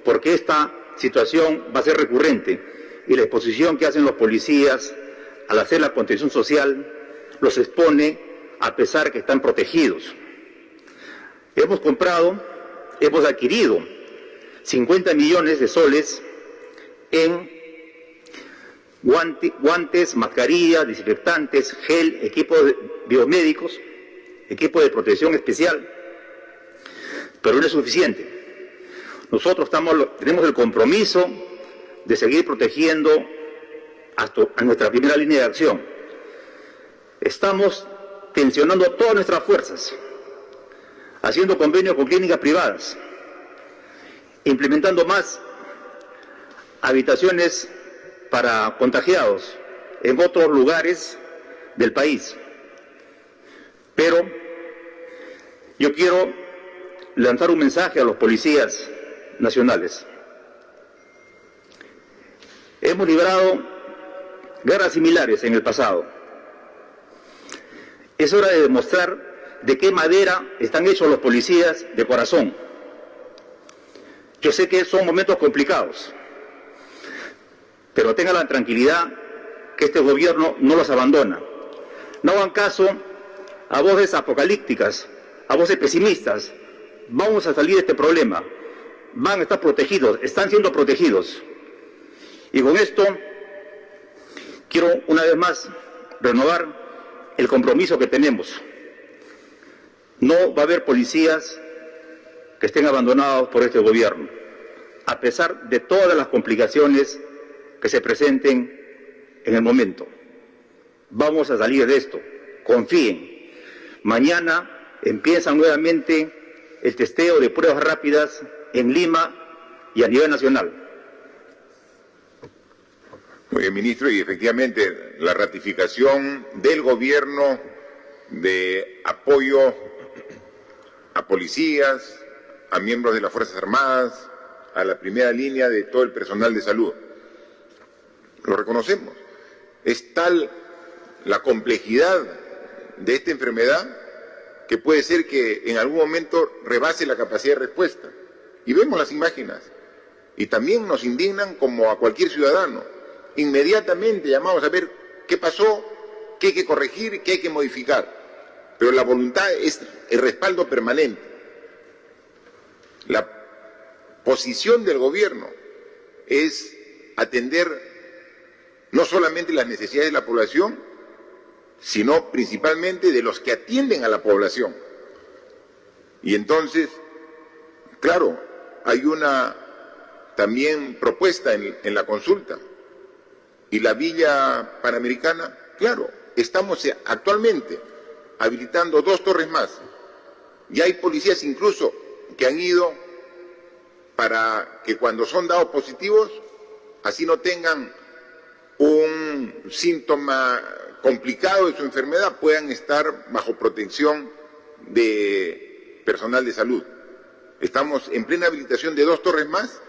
porque esta situación va a ser recurrente y la exposición que hacen los policías al hacer la contención social los expone a pesar que están protegidos. Hemos adquirido 50 millones de soles en guantes, mascarillas, desinfectantes, gel, equipos biomédicos, equipo de protección especial, pero no es suficiente. Nosotros tenemos el compromiso de seguir protegiendo hasta a nuestra primera línea de acción. Estamos tensionando todas nuestras fuerzas, haciendo convenios con clínicas privadas, implementando más habitaciones para contagiados en otros lugares del país. Pero yo quiero lanzar un mensaje a los policías nacionales. Hemos librado guerras similares en el pasado. Es hora de demostrar de qué madera están hechos los policías de corazón. Yo sé que son momentos complicados, pero tengan la tranquilidad que este gobierno no los abandona. No hagan caso a voces apocalípticas, a voces pesimistas. Vamos a salir de este problema. Van a estar protegidos, están siendo protegidos. Y con esto quiero una vez más renovar el compromiso que tenemos. No va a haber policías que estén abandonados por este gobierno, a pesar de todas las complicaciones que se presenten en el momento. Vamos a salir de esto, confíen. Mañana empieza nuevamente el testeo de pruebas rápidas en Lima y a nivel nacional. Muy bien, ministro, y efectivamente la ratificación del gobierno de apoyo a policías, a miembros de las Fuerzas Armadas, a la primera línea de todo el personal de salud. Lo reconocemos. Es tal la complejidad de esta enfermedad que puede ser que en algún momento rebase la capacidad de respuesta. Y vemos las imágenes. Y también nos indignan como a cualquier ciudadano. Inmediatamente llamamos a ver qué pasó, qué hay que corregir, qué hay que modificar. Pero la voluntad es el respaldo permanente. La posición del gobierno es atender no solamente las necesidades de la población, sino principalmente de los que atienden a la población. Y entonces Claro, hay una también propuesta en la consulta. Y la Villa Panamericana, claro, estamos actualmente habilitando 2 torres más. Y hay policías incluso que han ido para que cuando son dados positivos, así no tengan un síntoma complicado de su enfermedad, puedan estar bajo protección de personal de salud. Estamos en plena habilitación de 2 torres más,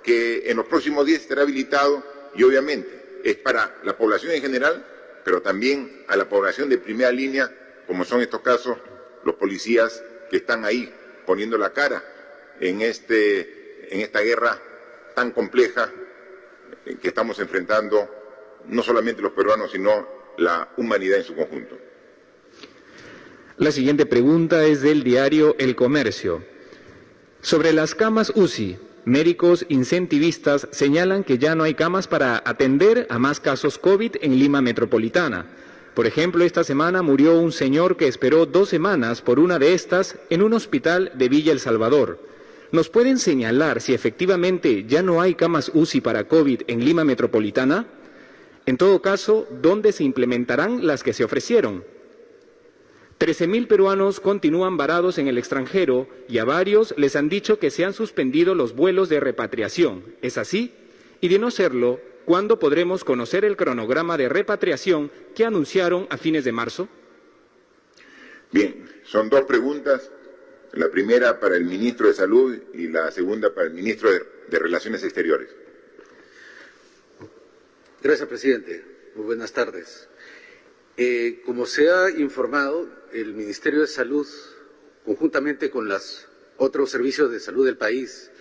que en los próximos días estará habilitado, y obviamente es para la población en general, pero también a la población de primera línea, como son estos casos, los policías que están ahí poniendo la cara en esta guerra tan compleja que estamos enfrentando, no solamente los peruanos, sino la humanidad en su conjunto. La siguiente pregunta es del diario El Comercio. Sobre las camas UCI, médicos incentivistas señalan que ya no hay camas para atender a más casos COVID en Lima Metropolitana. Por ejemplo, esta semana murió un señor que esperó 2 semanas por una de estas en un hospital de Villa El Salvador. ¿Nos pueden señalar si efectivamente ya no hay camas UCI para COVID en Lima Metropolitana? En todo caso, ¿dónde se implementarán las que se ofrecieron? 13.000 peruanos continúan varados en el extranjero y a varios les han dicho que se han suspendido los vuelos de repatriación. ¿Es así? Y de no serlo, ¿cuándo podremos conocer el cronograma de repatriación que anunciaron a fines de marzo? Bien, son 2 preguntas. La primera para el ministro de Salud y la segunda para el ministro de Relaciones Exteriores. Gracias, presidente. Muy buenas tardes. Como se ha informado, el Ministerio de Salud, conjuntamente con los otros servicios de salud del país,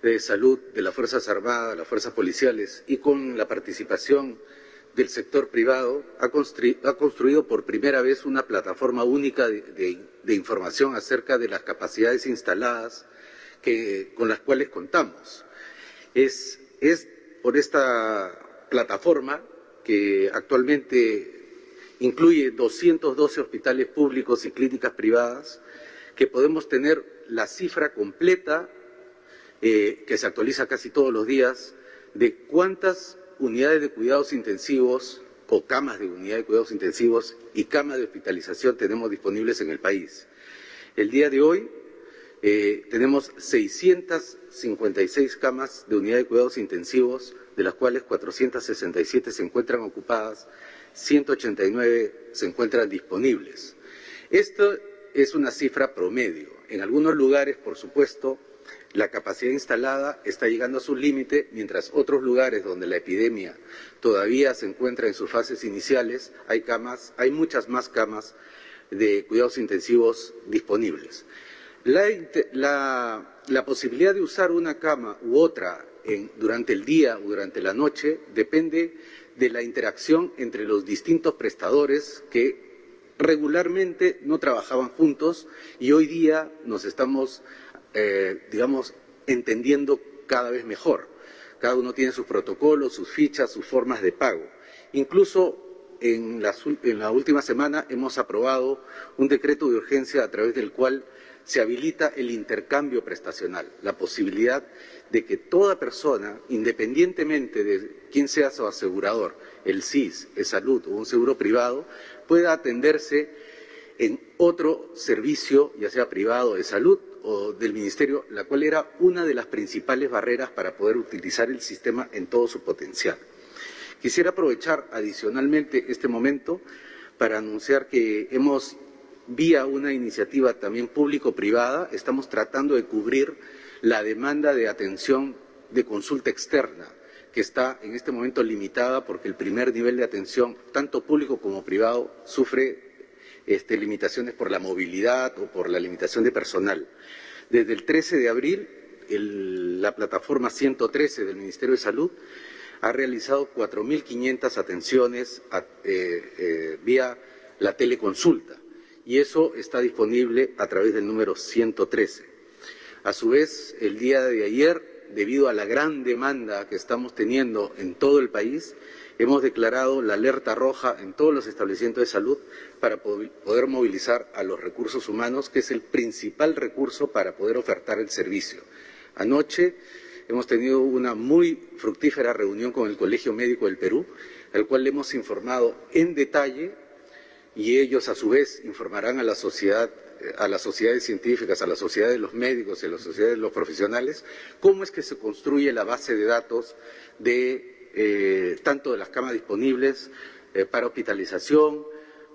de salud de las Fuerzas Armadas, las Fuerzas Policiales y con la participación del sector privado, ha construido por primera vez una plataforma única de información acerca de las capacidades instaladas con las cuales contamos. Es por esta plataforma, que actualmente incluye 212 hospitales públicos y clínicas privadas, que podemos tener la cifra completa, que se actualiza casi todos los días, de cuántas unidades de cuidados intensivos o camas de unidad de cuidados intensivos y camas de hospitalización tenemos disponibles en el país. El día de hoy tenemos 656 camas de unidad de cuidados intensivos, de las cuales 467 se encuentran ocupadas, 189 se encuentran disponibles. Esto es una cifra promedio. En algunos lugares, por supuesto, la capacidad instalada está llegando a su límite, mientras otros lugares donde la epidemia todavía se encuentra en sus fases iniciales, hay muchas más camas de cuidados intensivos disponibles. La posibilidad de usar una cama u otra durante el día o durante la noche depende de la interacción entre los distintos prestadores que regularmente no trabajaban juntos y hoy día nos estamos entendiendo cada vez mejor. Cada uno tiene sus protocolos, sus fichas, sus formas de pago. Incluso en la última semana hemos aprobado un decreto de urgencia a través del cual se habilita el intercambio prestacional, la posibilidad de que toda persona, independientemente de quién sea su asegurador, el SIS, el Salud o un seguro privado, pueda atenderse en otro servicio, ya sea privado de salud o del Ministerio, la cual era una de las principales barreras para poder utilizar el sistema en todo su potencial. Quisiera aprovechar adicionalmente este momento para anunciar que hemos, vía una iniciativa también público-privada, estamos tratando de cubrir la demanda de atención de consulta externa, que está en este momento limitada porque el primer nivel de atención, tanto público como privado, sufre limitaciones por la movilidad o por la limitación de personal. Desde el 13 de abril, la plataforma 113 del Ministerio de Salud ha realizado 4.500 atenciones vía la teleconsulta y eso está disponible a través del número 113. A su vez, el día de ayer debido a la gran demanda que estamos teniendo en todo el país, hemos declarado la alerta roja en todos los establecimientos de salud para poder movilizar a los recursos humanos, que es el principal recurso para poder ofertar el servicio. Anoche hemos tenido una muy fructífera reunión con el Colegio Médico del Perú, al cual le hemos informado en detalle, y ellos a su vez informarán a la sociedad, a las sociedades científicas, a la sociedad de los médicos y a la sociedad de los profesionales, cómo es que se construye la base de datos de tanto de las camas disponibles para hospitalización,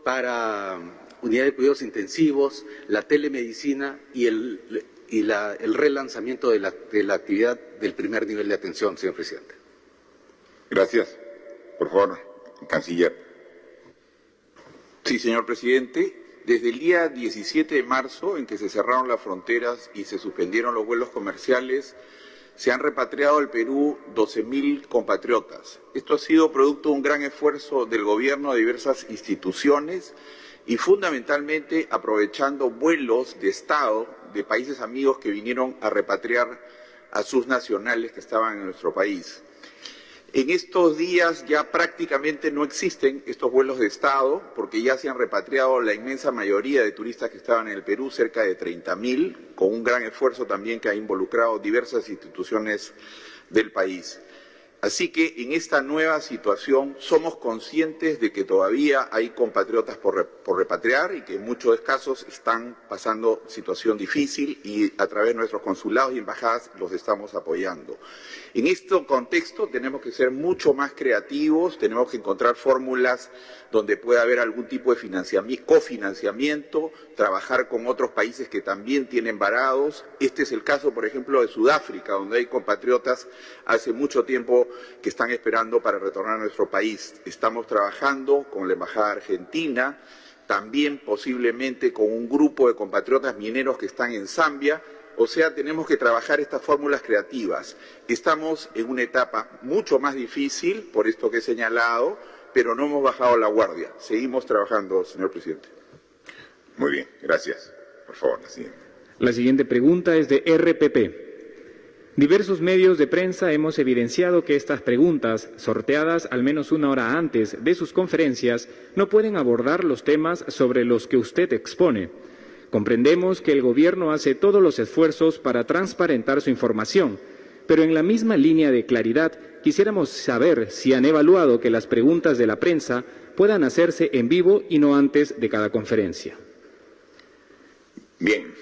para unidad de cuidados intensivos, la telemedicina y el relanzamiento de la actividad del primer nivel de atención, señor presidente. Gracias. Por favor, canciller. Sí, señor presidente. Desde el día 17 de marzo, en que se cerraron las fronteras y se suspendieron los vuelos comerciales, se han repatriado al Perú 12.000 compatriotas. Esto ha sido producto de un gran esfuerzo del gobierno de diversas instituciones y fundamentalmente aprovechando vuelos de Estado de países amigos que vinieron a repatriar a sus nacionales que estaban en nuestro país. En estos días ya prácticamente no existen estos vuelos de Estado porque ya se han repatriado la inmensa mayoría de turistas que estaban en el Perú, cerca de 30.000, con un gran esfuerzo también que ha involucrado diversas instituciones del país. Así que en esta nueva situación somos conscientes de que todavía hay compatriotas por repatriar y que en muchos casos están pasando situación difícil y a través de nuestros consulados y embajadas los estamos apoyando. En este contexto tenemos que ser mucho más creativos, tenemos que encontrar fórmulas donde pueda haber algún tipo de cofinanciamiento, trabajar con otros países que también tienen varados. Este es el caso, por ejemplo, de Sudáfrica, donde hay compatriotas hace mucho tiempo que están esperando para retornar a nuestro país. Estamos trabajando con la Embajada Argentina, también posiblemente con un grupo de compatriotas mineros que están en Zambia. O sea, tenemos que trabajar estas fórmulas creativas. Estamos en una etapa mucho más difícil, por esto que he señalado, pero no hemos bajado la guardia. Seguimos trabajando, señor presidente. Muy bien, gracias. Por favor, la siguiente. La siguiente pregunta es de RPP. Diversos medios de prensa hemos evidenciado que estas preguntas, sorteadas al menos una hora antes de sus conferencias, no pueden abordar los temas sobre los que usted expone. Comprendemos que el Gobierno hace todos los esfuerzos para transparentar su información, pero en la misma línea de claridad quisiéramos saber si han evaluado que las preguntas de la prensa puedan hacerse en vivo y no antes de cada conferencia. Bien.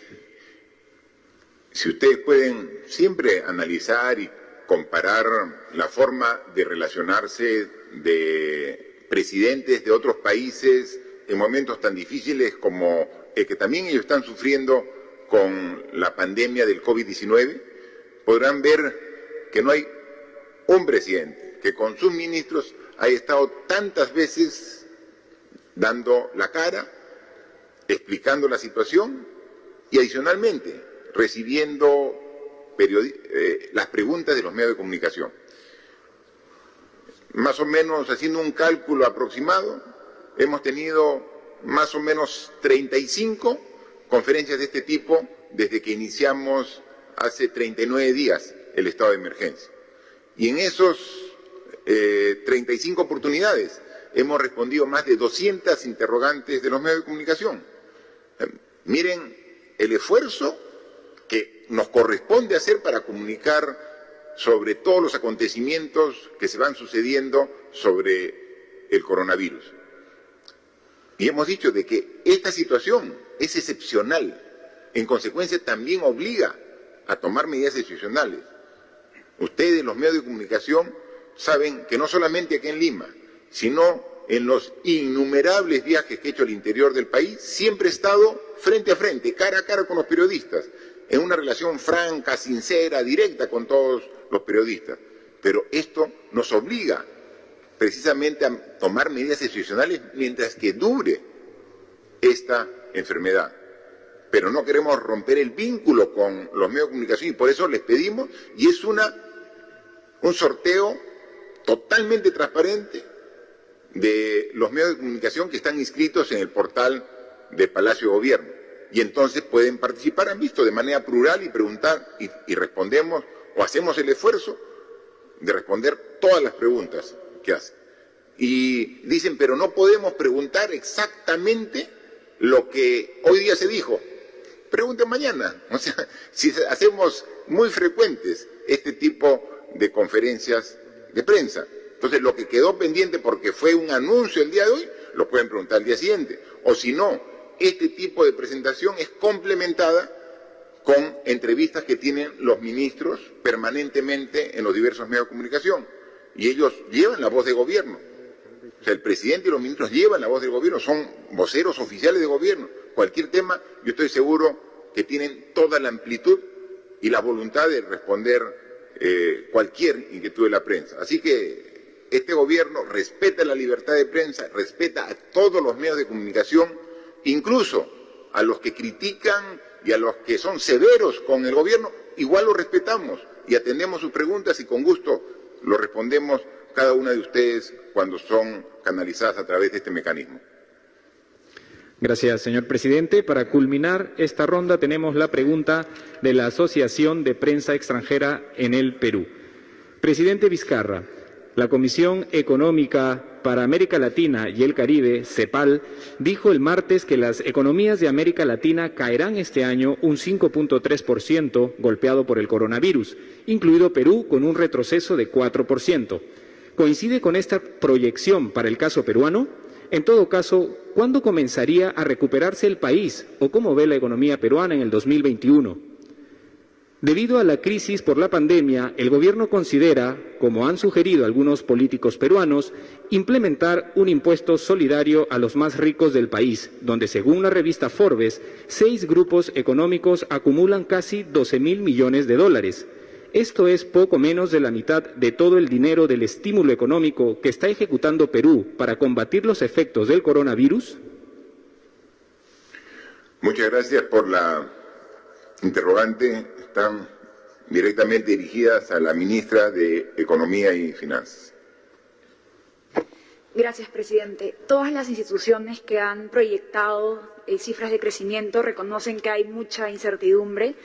Si ustedes pueden siempre analizar y comparar la forma de relacionarse de presidentes de otros países en momentos tan difíciles como el que también ellos están sufriendo con la pandemia del COVID-19, podrán ver que no hay un presidente que con sus ministros haya estado tantas veces dando la cara, explicando la situación y adicionalmente recibiendo las preguntas de los medios de comunicación. Más o menos, haciendo un cálculo aproximado, hemos tenido más o menos 35 conferencias de este tipo desde que iniciamos hace 39 días el estado de emergencia. Y en esos 35 oportunidades hemos respondido más de 200 interrogantes de los medios de comunicación. Miren el esfuerzo que nos corresponde hacer para comunicar sobre todos los acontecimientos que se van sucediendo sobre el coronavirus. Y hemos dicho de que esta situación es excepcional, en consecuencia también obliga a tomar medidas excepcionales. Ustedes, los medios de comunicación, saben que no solamente aquí en Lima, sino en los innumerables viajes que he hecho al interior del país, siempre he estado frente a frente, cara a cara con los periodistas, en una relación franca, sincera, directa con todos los periodistas. Pero esto nos obliga precisamente a tomar medidas excepcionales mientras que dure esta enfermedad. Pero no queremos romper el vínculo con los medios de comunicación y por eso les pedimos, y es un sorteo totalmente transparente de los medios de comunicación que están inscritos en el portal del Palacio de Gobierno. Y entonces pueden participar, han visto, de manera plural y preguntar y respondemos o hacemos el esfuerzo de responder todas las preguntas que hacen. Y dicen, pero no podemos preguntar exactamente lo que hoy día se dijo. Pregunten mañana. O sea, si hacemos muy frecuentes este tipo de conferencias de prensa. Entonces, lo que quedó pendiente porque fue un anuncio el día de hoy, lo pueden preguntar al día siguiente. O si no, este tipo de presentación es complementada con entrevistas que tienen los ministros permanentemente en los diversos medios de comunicación. Y ellos llevan la voz de gobierno. O sea, el presidente y los ministros llevan la voz del gobierno, son voceros oficiales de gobierno. Cualquier tema, yo estoy seguro que tienen toda la amplitud y la voluntad de responder cualquier inquietud de la prensa. Así que este gobierno respeta la libertad de prensa, respeta a todos los medios de comunicación, incluso a los que critican y a los que son severos con el gobierno, igual lo respetamos y atendemos sus preguntas y con gusto lo respondemos cada una de ustedes cuando son canalizadas a través de este mecanismo. Gracias, señor presidente. Para culminar esta ronda tenemos la pregunta de la Asociación de Prensa Extranjera en el Perú. Presidente Vizcarra, la Comisión Económica para América Latina y el Caribe, CEPAL, dijo el martes que las economías de América Latina caerán este año un 5.3% golpeado por el coronavirus, incluido Perú con un retroceso de 4%. ¿Coincide con esta proyección para el caso peruano? En todo caso, ¿cuándo comenzaría a recuperarse el país o cómo ve la economía peruana en el 2021? Debido a la crisis por la pandemia, el gobierno considera, como han sugerido algunos políticos peruanos, implementar un impuesto solidario a los más ricos del país, donde según la revista Forbes, 6 grupos económicos acumulan casi 12.000 millones de dólares. Esto es poco menos de la mitad de todo el dinero del estímulo económico que está ejecutando Perú para combatir los efectos del coronavirus. Muchas gracias por la interrogante. Están directamente dirigidas a la ministra de Economía y Finanzas. Gracias, presidente. Todas las instituciones que han proyectado cifras de crecimiento reconocen que hay mucha incertidumbre.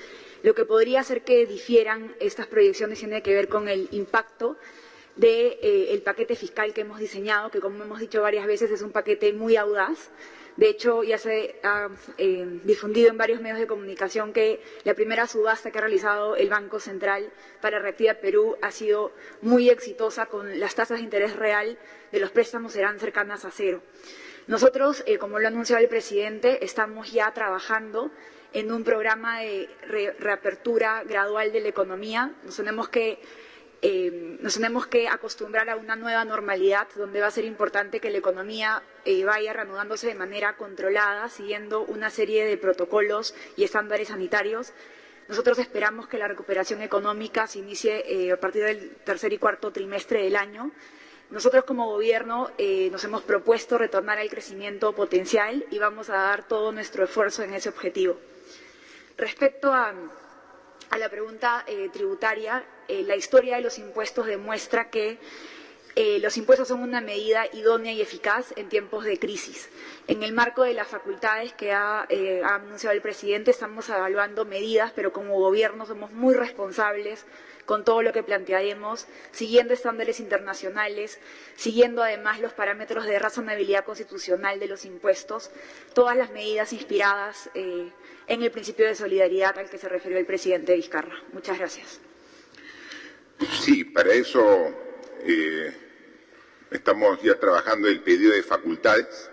Lo que podría hacer que difieran estas proyecciones tiene que ver con el impacto del paquete fiscal que hemos diseñado, que como hemos dicho varias veces es un paquete muy audaz. De hecho, ya se ha difundido en varios medios de comunicación que la primera subasta que ha realizado el Banco Central para Reactiva Perú ha sido muy exitosa, con las tasas de interés real de los préstamos serán cercanas a cero. Nosotros, como lo ha anunciado el presidente, estamos ya trabajando en un programa de reapertura gradual de la economía. Nos tenemos que acostumbrar a una nueva normalidad, donde va a ser importante que la economía vaya reanudándose de manera controlada, siguiendo una serie de protocolos y estándares sanitarios. Nosotros esperamos que la recuperación económica se inicie a partir del tercer y cuarto trimestre del año. Nosotros como gobierno nos hemos propuesto retornar al crecimiento potencial y vamos a dar todo nuestro esfuerzo en ese objetivo. Respecto a la pregunta tributaria, la historia de los impuestos demuestra que los impuestos son una medida idónea y eficaz en tiempos de crisis. En el marco de las facultades que ha anunciado el presidente, estamos evaluando medidas, pero como gobierno somos muy responsables con todo lo que plantearemos, siguiendo estándares internacionales, siguiendo además los parámetros de razonabilidad constitucional de los impuestos, todas las medidas inspiradas en el principio de solidaridad al que se refirió el presidente Vizcarra. Muchas gracias. Sí, para eso estamos ya trabajando el pedido de facultades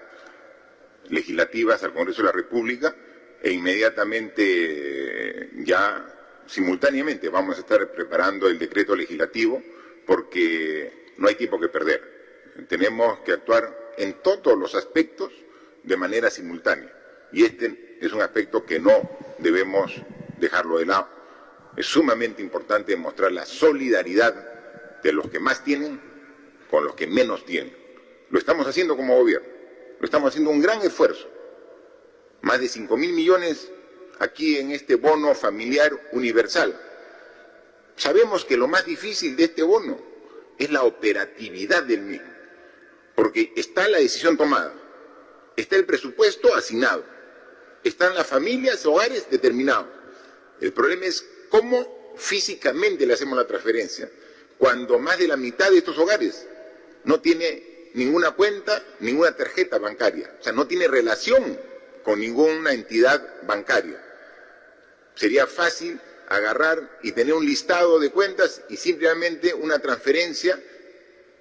legislativas al Congreso de la República e inmediatamente ya simultáneamente vamos a estar preparando el decreto legislativo porque no hay tiempo que perder. Tenemos que actuar en todos los aspectos de manera simultánea y este es un aspecto que no debemos dejarlo de lado. Es sumamente importante demostrar la solidaridad de los que más tienen con los que menos tienen. Lo estamos haciendo como gobierno, lo estamos haciendo un gran esfuerzo. Más de 5.000 millones aquí en este bono familiar universal. Sabemos que lo más difícil de este bono es la operatividad del mismo, porque está la decisión tomada, está el presupuesto asignado, están las familias, hogares determinados. El problema es cómo físicamente le hacemos la transferencia, cuando más de la mitad de estos hogares no tiene ninguna cuenta, ninguna tarjeta bancaria, o sea, no tiene relación con ninguna entidad bancaria. Sería fácil agarrar y tener un listado de cuentas y simplemente una transferencia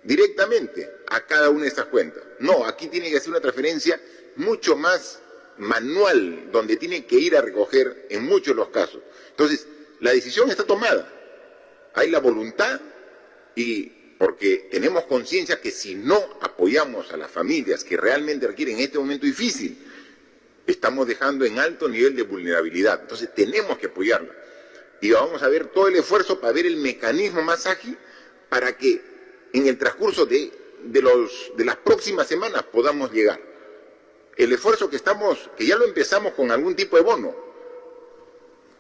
directamente a cada una de estas cuentas. No, aquí tiene que ser una transferencia mucho más manual, donde tiene que ir a recoger en muchos de los casos. Entonces, la decisión está tomada, hay la voluntad, y porque tenemos conciencia que si no apoyamos a las familias que realmente requieren en este momento difícil, estamos dejando en alto nivel de vulnerabilidad. Entonces tenemos que apoyarla. Y vamos a ver todo el esfuerzo para ver el mecanismo más ágil para que en el transcurso de las próximas semanas podamos llegar. El esfuerzo que ya lo empezamos con algún tipo de bono,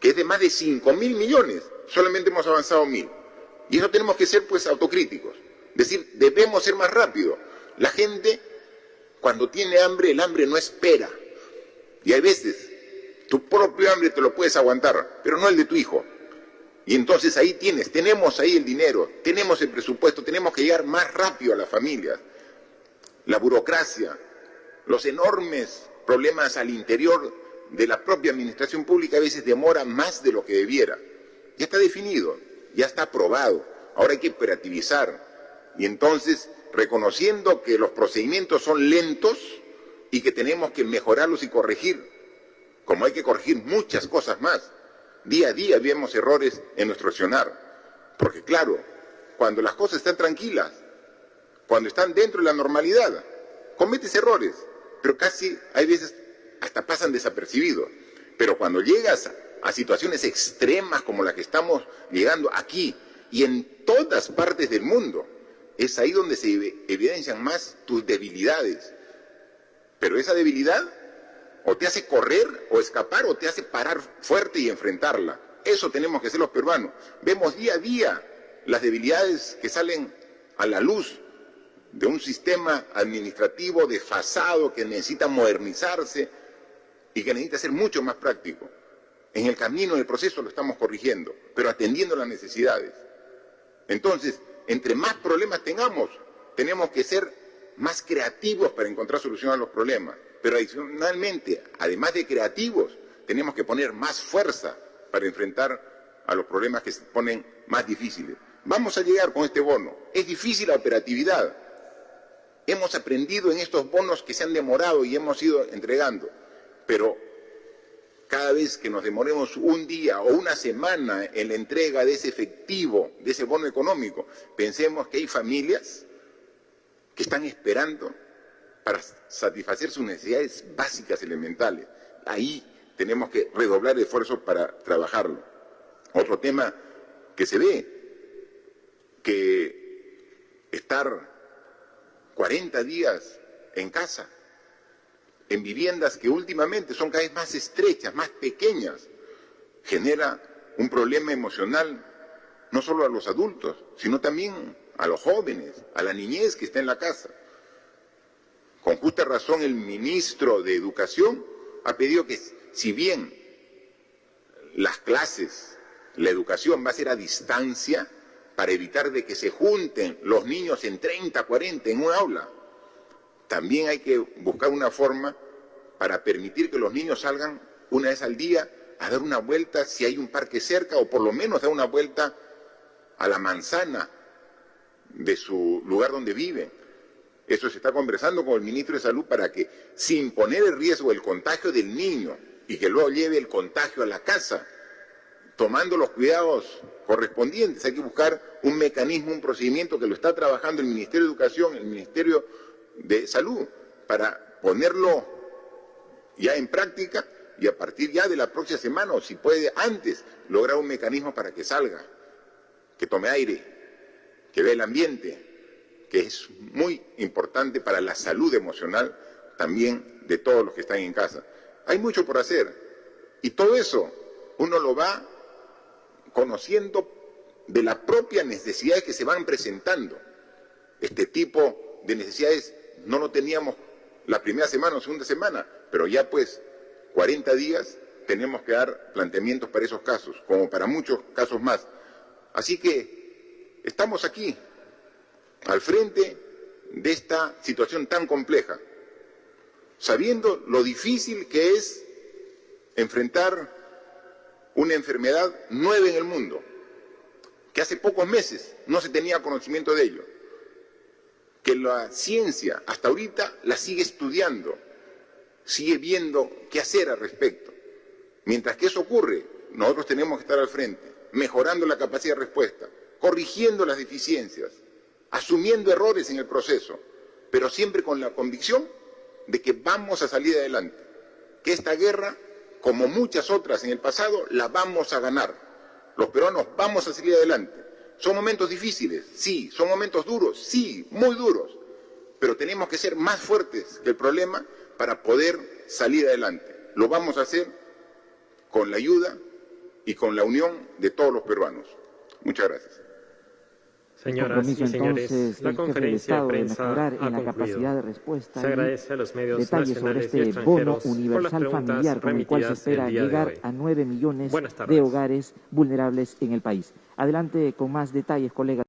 que es de más de 5.000 millones, solamente hemos avanzado 1.000. Y eso tenemos que ser pues autocríticos. Es decir, debemos ser más rápidos. La gente, cuando tiene hambre, el hambre no espera. Y hay veces, tu propio hambre te lo puedes aguantar, pero no el de tu hijo. Y entonces ahí tenemos ahí el dinero, tenemos el presupuesto, tenemos que llegar más rápido a las familias. La burocracia, los enormes problemas al interior de la propia administración pública a veces demora más de lo que debiera. Ya está definido, ya está aprobado, ahora hay que operativizar. Y entonces, reconociendo que los procedimientos son lentos y que tenemos que mejorarlos y corregir, como hay que corregir muchas cosas más. Día a día vemos errores en nuestro accionar, porque claro, cuando las cosas están tranquilas, cuando están dentro de la normalidad, cometes errores, pero casi hay veces hasta pasan desapercibidos. Pero cuando llegas a situaciones extremas como las que estamos llegando aquí y en todas partes del mundo, es ahí donde se evidencian más tus debilidades. Pero esa debilidad o te hace correr o escapar o te hace parar fuerte y enfrentarla. Eso tenemos que hacer los peruanos. Vemos día a día las debilidades que salen a la luz de un sistema administrativo desfasado que necesita modernizarse y que necesita ser mucho más práctico. En el camino, en el proceso lo estamos corrigiendo, pero atendiendo las necesidades. Entonces, entre más problemas tengamos, tenemos que ser más creativos para encontrar solución a los problemas. Pero adicionalmente, además de creativos, tenemos que poner más fuerza para enfrentar a los problemas que se ponen más difíciles. Vamos a llegar con este bono. Es difícil la operatividad. Hemos aprendido en estos bonos que se han demorado y hemos ido entregando. Pero cada vez que nos demoremos un día o una semana en la entrega de ese efectivo, de ese bono económico, pensemos que hay familias que están esperando para satisfacer sus necesidades básicas elementales. Ahí tenemos que redoblar esfuerzos para trabajarlo. Otro tema que se ve, que estar 40 días en casa, en viviendas que últimamente son cada vez más estrechas, más pequeñas, genera un problema emocional no solo a los adultos, sino también a los jóvenes, a la niñez que está en la casa. Con justa razón el ministro de Educación ha pedido que, si bien las clases, la educación va a ser a distancia, para evitar de que se junten los niños en 30, 40 en un aula, también hay que buscar una forma para permitir que los niños salgan una vez al día a dar una vuelta si hay un parque cerca, o por lo menos dar una vuelta a la manzana de su lugar donde viven. Eso se está conversando con el ministro de Salud para que, sin poner en riesgo el contagio del niño y que luego lleve el contagio a la casa, tomando los cuidados correspondientes, hay que buscar un mecanismo, un procedimiento que lo está trabajando el Ministerio de Educación, el Ministerio de Salud, para ponerlo ya en práctica y a partir ya de la próxima semana, o si puede antes, lograr un mecanismo para que salga, que tome aire, que vea el ambiente, que es muy importante para la salud emocional también de todos los que están en casa. Hay mucho por hacer y todo eso uno lo va conociendo de las propias necesidades que se van presentando. Este tipo de necesidades no lo teníamos la primera semana o segunda semana, pero ya pues 40 días tenemos que dar planteamientos para esos casos, como para muchos casos más. Así que estamos aquí, al frente de esta situación tan compleja, sabiendo lo difícil que es enfrentar una enfermedad nueva en el mundo, que hace pocos meses no se tenía conocimiento de ello, que la ciencia hasta ahorita la sigue estudiando, sigue viendo qué hacer al respecto. Mientras que eso ocurre, nosotros tenemos que estar al frente, mejorando la capacidad de respuesta, corrigiendo las deficiencias, asumiendo errores en el proceso, pero siempre con la convicción de que vamos a salir adelante, que esta guerra, como muchas otras en el pasado, la vamos a ganar. Los peruanos vamos a salir adelante. Son momentos difíciles, sí, son momentos duros, sí, muy duros, pero tenemos que ser más fuertes que el problema para poder salir adelante. Lo vamos a hacer con la ayuda y con la unión de todos los peruanos. Muchas gracias. Señoras y señores, la conferencia de prensa ha concluido. Se agradece a los medios nacionales y extranjeros por las preguntas remitidas el día de hoy. A 9 millones Buenas tardes. de hogares vulnerables en el país. Adelante con más detalles, colega.